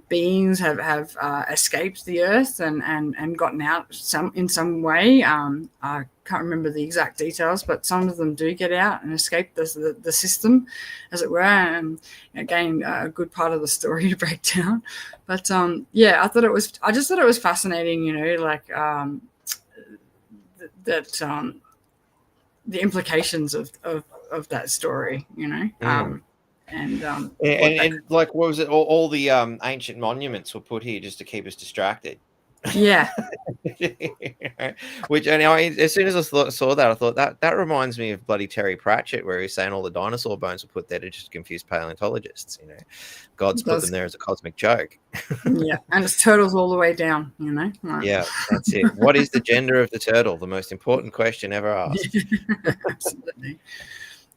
beings have escaped the Earth and gotten out in some way. I can't remember the exact details, but some of them do get out and escape the system, as it were. And again, a good part of the story to break down. But yeah, I just thought it was fascinating. You know, like that the implications of that story. You know. And like, what was it? All the ancient monuments were put here just to keep us distracted. Yeah. Which, and as soon as I saw that, I thought that reminds me of bloody Terry Pratchett, where he's saying all the dinosaur bones were put there to just confuse paleontologists. You know, God's put them there as a cosmic joke. Yeah, and it's turtles all the way down. You know. Like. Yeah, that's it. What is the gender of the turtle? The most important question ever asked. Absolutely.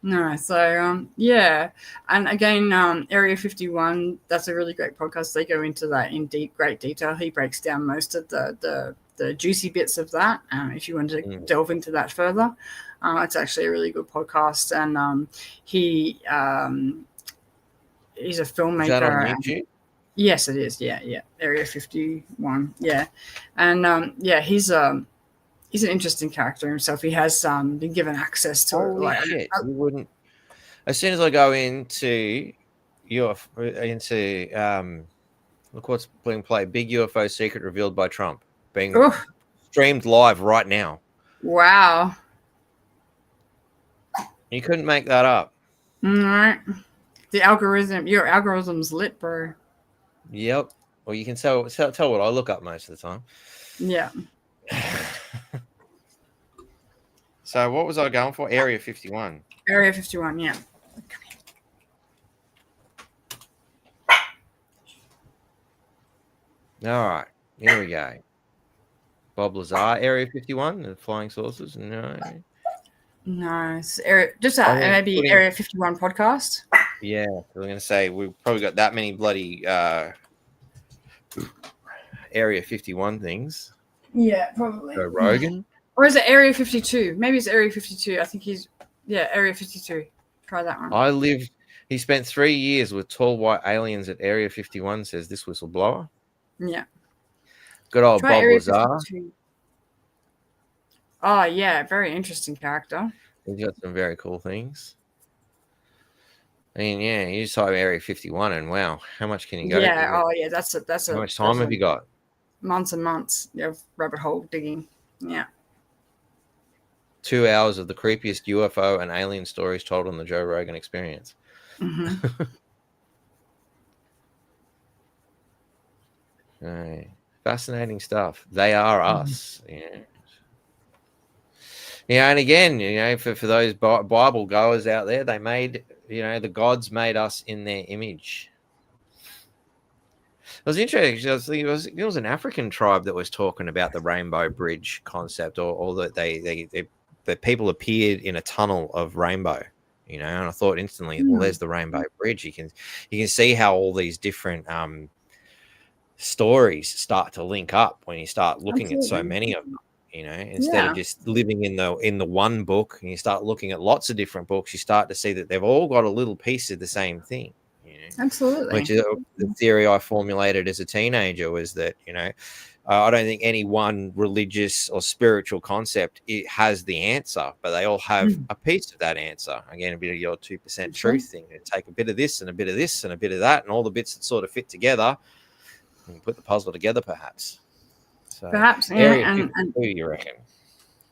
No, so yeah, and again, Area 51. That's a really great podcast. They go into that in great detail. He breaks down most of the juicy bits of that. If you want to delve into that further, it's actually a really good podcast. And he's a filmmaker. Is that on YouTube? Yes, it is. Yeah. Area 51. Yeah, and yeah, he's an interesting character himself. He has been given access to Holy like shit! You wouldn't. As soon as I go into look what's being played. Big UFO secret revealed by Trump, being streamed live right now. Wow. You couldn't make that up. All right. Your algorithm's lit, bro. Yep. Well, you can tell what I look up most of the time. Yeah. So what was I going for? Area 51. Area 51, yeah. All right. Here we go. Bob Lazar, Area 51, the flying saucers. No. It's maybe Area 51 podcast. Yeah, we're going to say we've probably got that many bloody Area 51 things. Yeah, probably. Joe Rogan. Or is it Area 52? Maybe it's Area 52. I think Area 52. Try that one. He spent 3 years with tall white aliens at Area 51, says this whistleblower. Yeah. Good old Bob Lazar. Oh, yeah. Very interesting character. He's got some very cool things. I mean, yeah, you just type Area 51 and wow, how much can you go? Yeah, that's how much time have you got? Months and months of rabbit hole digging. Yeah. 2 hours of the creepiest UFO and alien stories told on the Joe Rogan Experience. Mm-hmm. Right. Fascinating stuff. They are us. Yeah. Yeah, and again, for those Bible goers out there, they made, the gods made us in their image. It was interesting. It was an African tribe that was talking about the Rainbow Bridge concept, or that the people appeared in a tunnel of rainbow. And I thought instantly, well, there's the Rainbow Bridge. You can see how all these different stories start to link up when you start looking at so many of them. Instead of just living in the one book, and you start looking at lots of different books, you start to see that they've all got a little piece of the same thing. Absolutely. Which is the theory I formulated as a teenager, was that, I don't think any one religious or spiritual concept has the answer, but they all have a piece of that answer. Again, a bit of your 2% truth thing. You take a bit of this and a bit of this and a bit of that, and all the bits that sort of fit together, and put the puzzle together, perhaps. So, perhaps, Area 52, you reckon?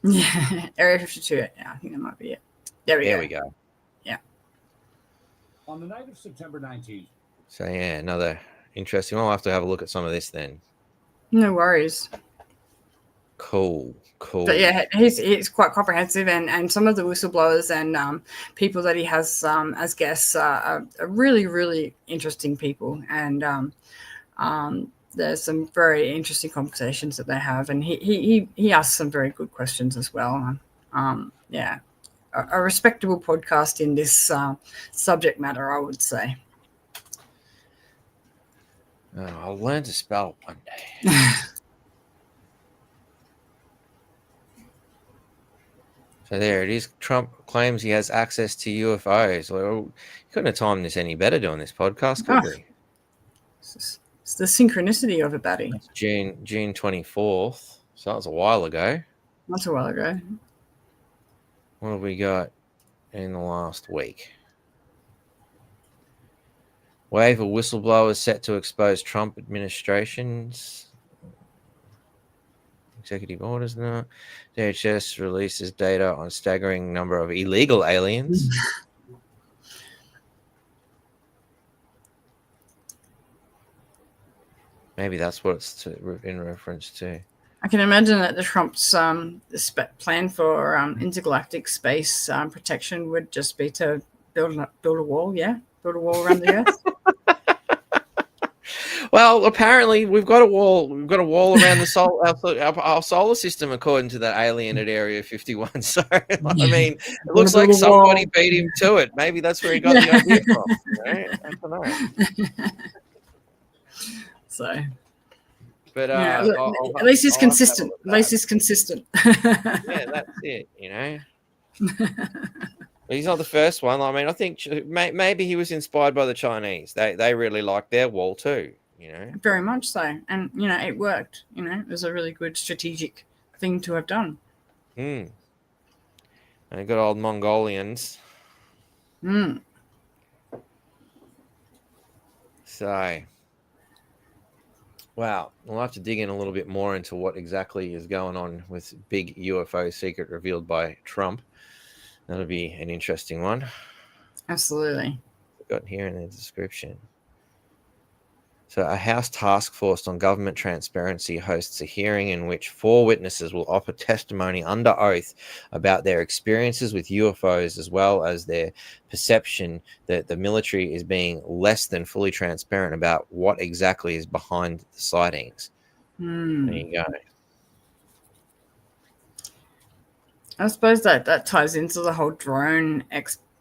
Yeah, Area 52. Yeah, I think that might be it. There we go. Yeah. On the night of September 19th. So, yeah, another interesting one. I'll have to have a look at some of this then. No worries. Cool. But yeah, he's quite comprehensive, and some of the whistleblowers and people that he has as guests are really, really interesting people, and there's some very interesting conversations that they have, and he asks some very good questions as well. Yeah, a respectable podcast in this subject matter, I would say. Oh, I'll learn to spell one day. So there it is. Trump claims he has access to UFOs. Well, you couldn't have timed this any better doing this podcast, could we? It's the synchronicity of it, Batty. That's June 24th. So that was a while ago. Not a while ago. What have we got in the last week? Wave of whistleblowers set to expose Trump administration's executive orders now. DHS releases data on staggering number of illegal aliens. Maybe that's what it's in reference to. I can imagine that the Trump's plan for intergalactic space protection would just be to build a wall, build a wall around the Earth. Well, apparently we've got a wall. We've got a wall around our solar system, according to that alien at Area 51. So, I mean, it looks like somebody beat him to it. Maybe that's where he got the idea from. Right? I don't know. So, but at least he's consistent. At least he's consistent. Yeah, that's it. You know. He's not the first one. I mean, I think maybe he was inspired by the Chinese. They really like their wall too. You know, very much so, and it worked. It was a really good strategic thing to have done. And good old Mongolians. So, wow, we'll have to dig in a little bit more into what exactly is going on with big UFO secret revealed by Trump. That'll be an interesting one. Absolutely. Got here in the description. So a House task force on government transparency hosts a hearing in which 4 witnesses will offer testimony under oath about their experiences with UFOs, as well as their perception that the military is being less than fully transparent about what exactly is behind the sightings. There you go. I suppose that ties into the whole drone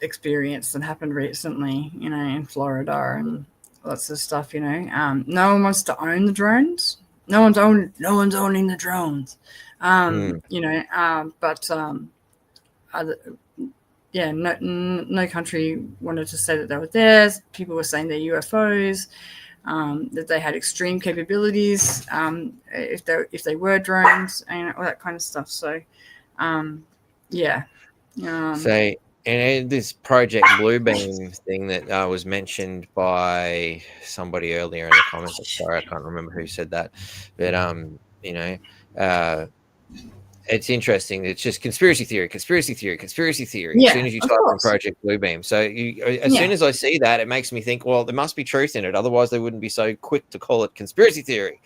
experience that happened recently, in Florida and lots of stuff. No one wants to own the drones. No one's owning the drones. No country wanted to say that they were theirs. People were saying they're UFOs, that they had extreme capabilities, if they were drones, and all that kind of stuff. So. So, and this Project Bluebeam thing that was mentioned by somebody earlier in the comments. Sorry, I can't remember who said that, but it's interesting. It's just conspiracy theory. As soon as you type in Project Bluebeam, so as soon as I see that, it makes me think, well, there must be truth in it. Otherwise, they wouldn't be so quick to call it conspiracy theory.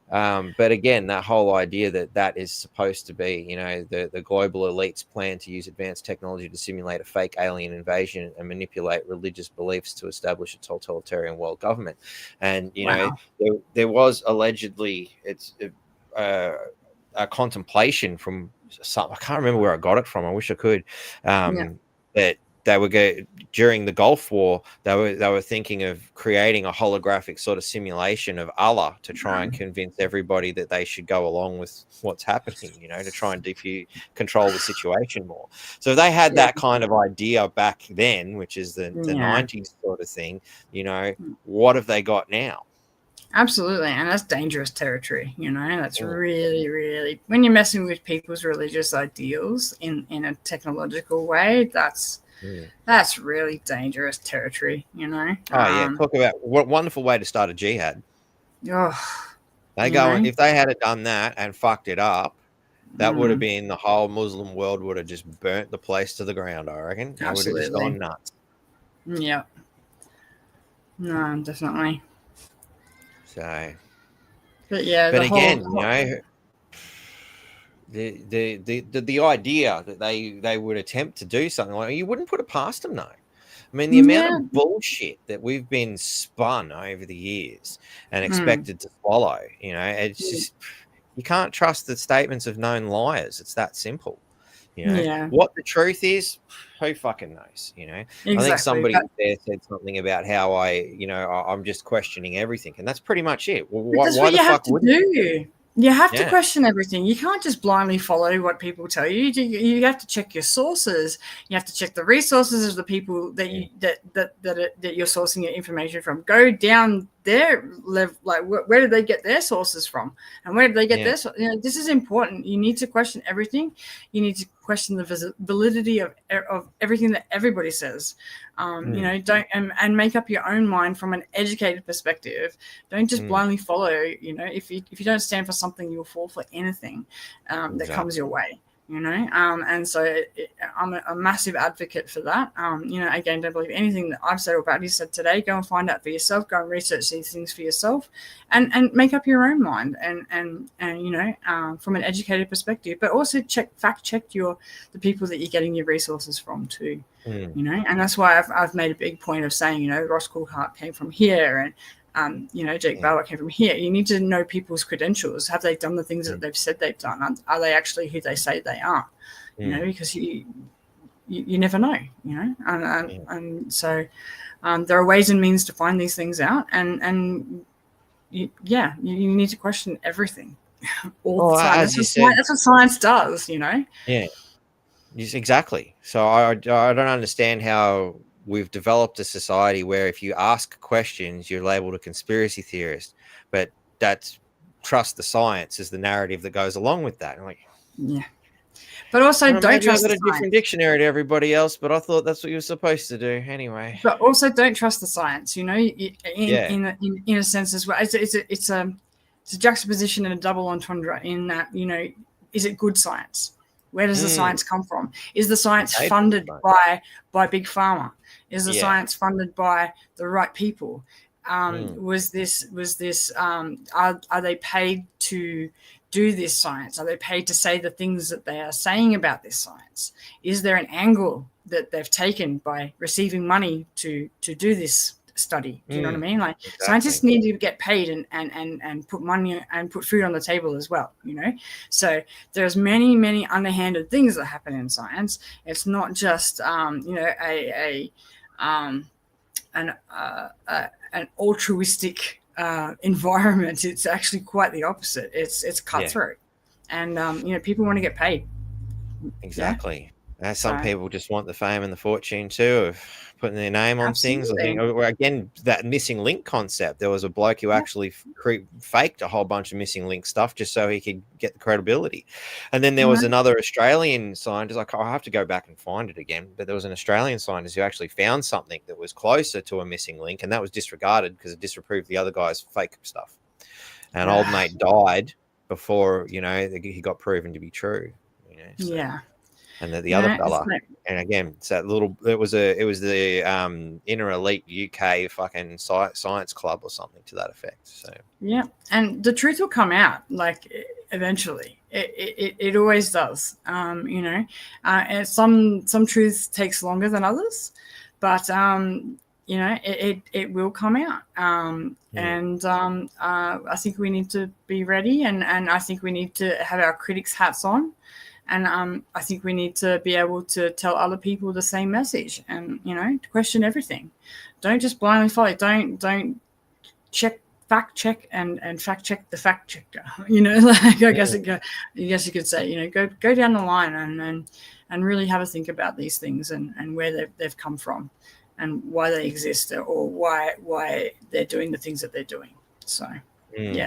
But again, that whole idea that is supposed to be, the global elites plan to use advanced technology to simulate a fake alien invasion and manipulate religious beliefs to establish a totalitarian world government. And, there was allegedly a contemplation from some, I can't remember where I got it from. I wish I could, that they were during the Gulf War. They were thinking of creating a holographic sort of simulation of Allah to try and convince everybody that they should go along with what's happening. To try and control the situation more. So if they had that kind of idea back then, which is the 90s sort of thing. What have they got now? Absolutely, and that's dangerous territory. That's really, really, when you're messing with people's religious ideals in a technological way, that's really dangerous territory. Talk about what wonderful way to start a jihad. If they had done that and fucked it up, that would have been, the whole Muslim world would have just burnt the place to the ground. I reckon. It would have just gone nuts. Yeah. No, definitely. So, but again, the idea that they would attempt to do something like, you wouldn't put it past them, though. I mean, the amount Yeah. of bullshit that we've been spun over the years and Mm. expected to swallow, it's just, you can't trust the statements of known liars. It's that simple. Yeah. What the truth is, who fucking knows? I think Exactly. somebody But there said something about how I'm just questioning everything, and that's pretty much it. Well, that's why what the you have fuck to wouldn't you? do. You have to Yeah. question everything. You can't just blindly follow what people tell you. You have to check your sources. You have to check the resources of the people that you that you're sourcing your information from. Go down their level, like where did they get their sources from, and where did they get their? This is important. You need to question everything. You need to question the validity of everything that everybody says. Don't and make up your own mind from an educated perspective. Don't just blindly follow. If you don't stand for something, you'll fall for anything that comes your way. And so I'm a massive advocate for that. Again, don't believe anything that I've said or Baddy said today. Go and find out for yourself. Go and research these things for yourself, and make up your own mind. And from an educated perspective, but also fact check the people that you're getting your resources from too. And that's why I've made a big point of saying, Ross Coulthart came from here, and Jake Bauer came from here. You need to know people's credentials. Have they done the things that they've said they've done? Are they actually who they say they are? Because you never know. And so there are ways and means to find these things out, and you need to question everything all the time. That's what science does. Yeah. Yes, exactly. So I don't understand how we've developed a society where if you ask questions, you're labeled a conspiracy theorist, but that's trust the science is the narrative that goes along with that. I'm like, but also don't trust I've got the a different dictionary to everybody else, but I thought that's what you were supposed to do anyway. But also don't trust the science. In a sense as well. It's a juxtaposition and a double entendre in that is it good science? Where does the science come from? Is the science funded by big pharma? Is the science funded by the right people? Was this are they paid to do this science? Are they paid to say the things that they are saying about this science? Is there an angle that they've taken by receiving money to do this study? Do you know what I mean? Like scientists need to get paid and put money and put food on the table as well. So there's many underhanded things that happen in science. It's not just an altruistic environment. It's actually quite the opposite. It's cutthroat, and people want to get paid. Exactly. Some people just want the fame and the fortune too of putting their name on things. I think again that missing link concept. There was a bloke who actually faked a whole bunch of missing link stuff just so he could get the credibility. And then there was another Australian scientist. I have to go back and find it again, but there was an Australian scientist who actually found something that was closer to a missing link, and that was disregarded because it disproved the other guy's fake stuff. And old mate died before he got proven to be true. And the other fella, and again, it's that little. It was the inner elite UK fucking science club or something to that effect. So and the truth will come out eventually. It always does. And some truth takes longer than others, but it will come out. And I think we need to be ready, and I think we need to have our critics' hats on. And I think we need to be able to tell other people the same message, and to question everything. Don't just blindly follow. Don't fact check and fact check the fact checker. I guess you could say go down the line and really have a think about these things and where they've come from, and why they exist, or why they're doing the things that they're doing. So it's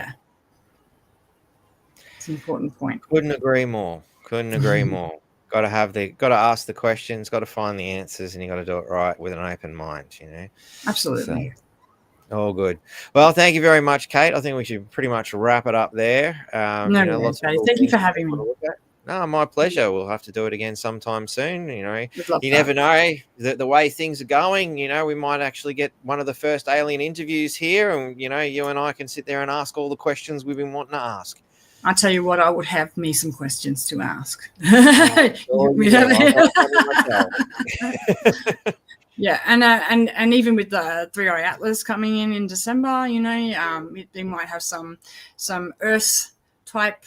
an important point. Couldn't agree more. Got to ask the questions, got to find the answers, and you got to do it right with an open mind. Absolutely. So, all good. Well, thank you very much, Kate. I think we should pretty much wrap it up there. Thank you for having me. No, my pleasure. We'll have to do it again sometime soon. You never know the way things are going. We might actually get one of the first alien interviews here, and you and I can sit there and ask all the questions we've been wanting to ask. I tell you what, I would have me some questions to ask. Yeah, and even with the 3i Atlas coming in December, you know, they might have some Earth type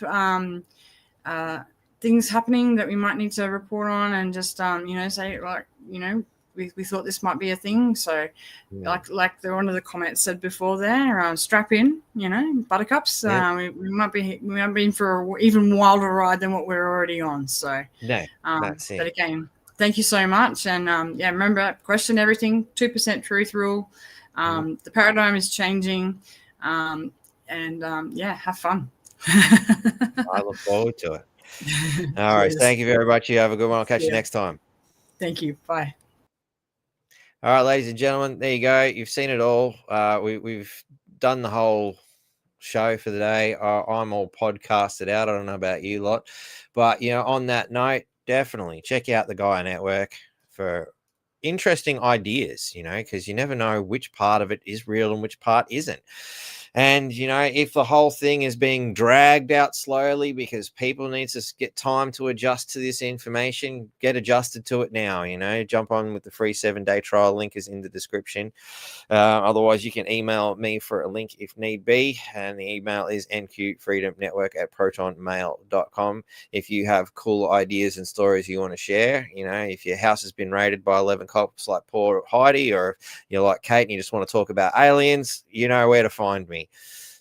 things happening that we might need to report on, and just you know, say like, you know, we thought this might be a thing. So like one of the comments said before there, strap in, you know, buttercups. We might be in for an even wilder ride than what we're already on. So that's it. But again, thank you so much. And yeah, remember, question everything, 2% truth rule. The paradigm is changing. And yeah, have fun. I look forward to it. All right. Thank you very much. You have a good one. I'll catch you next time. Thank you. Bye. All right, ladies and gentlemen, there you go. You've seen it all. We've done the whole show for the day. I'm all podcasted out. I don't know about you lot, but, you know, on that note, definitely check out the Gaia Network for interesting ideas, you know, because you never know which part of it is real and which part isn't. And, you know, if the whole thing is being dragged out slowly because people need to get time to adjust to this information, get adjusted to it now, you know, jump on with the free 7-day trial. Link is in the description. Otherwise, you can email me for a link if need be. And the email is nqfreedomnetwork@protonmail.com. If you have cool ideas and stories you want to share, you know, if your house has been raided by 11 cops like poor Heidi, or if you're like Kate and you just want to talk about aliens, you know where to find me.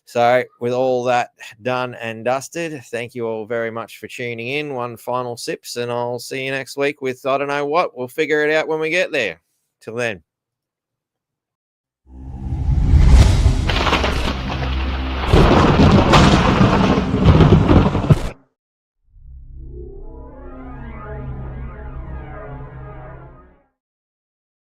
So with all that done and dusted, thank you all very much for tuning in. One final sips, and I'll see you next week with, I don't know what. We'll figure it out when we get there. Till then.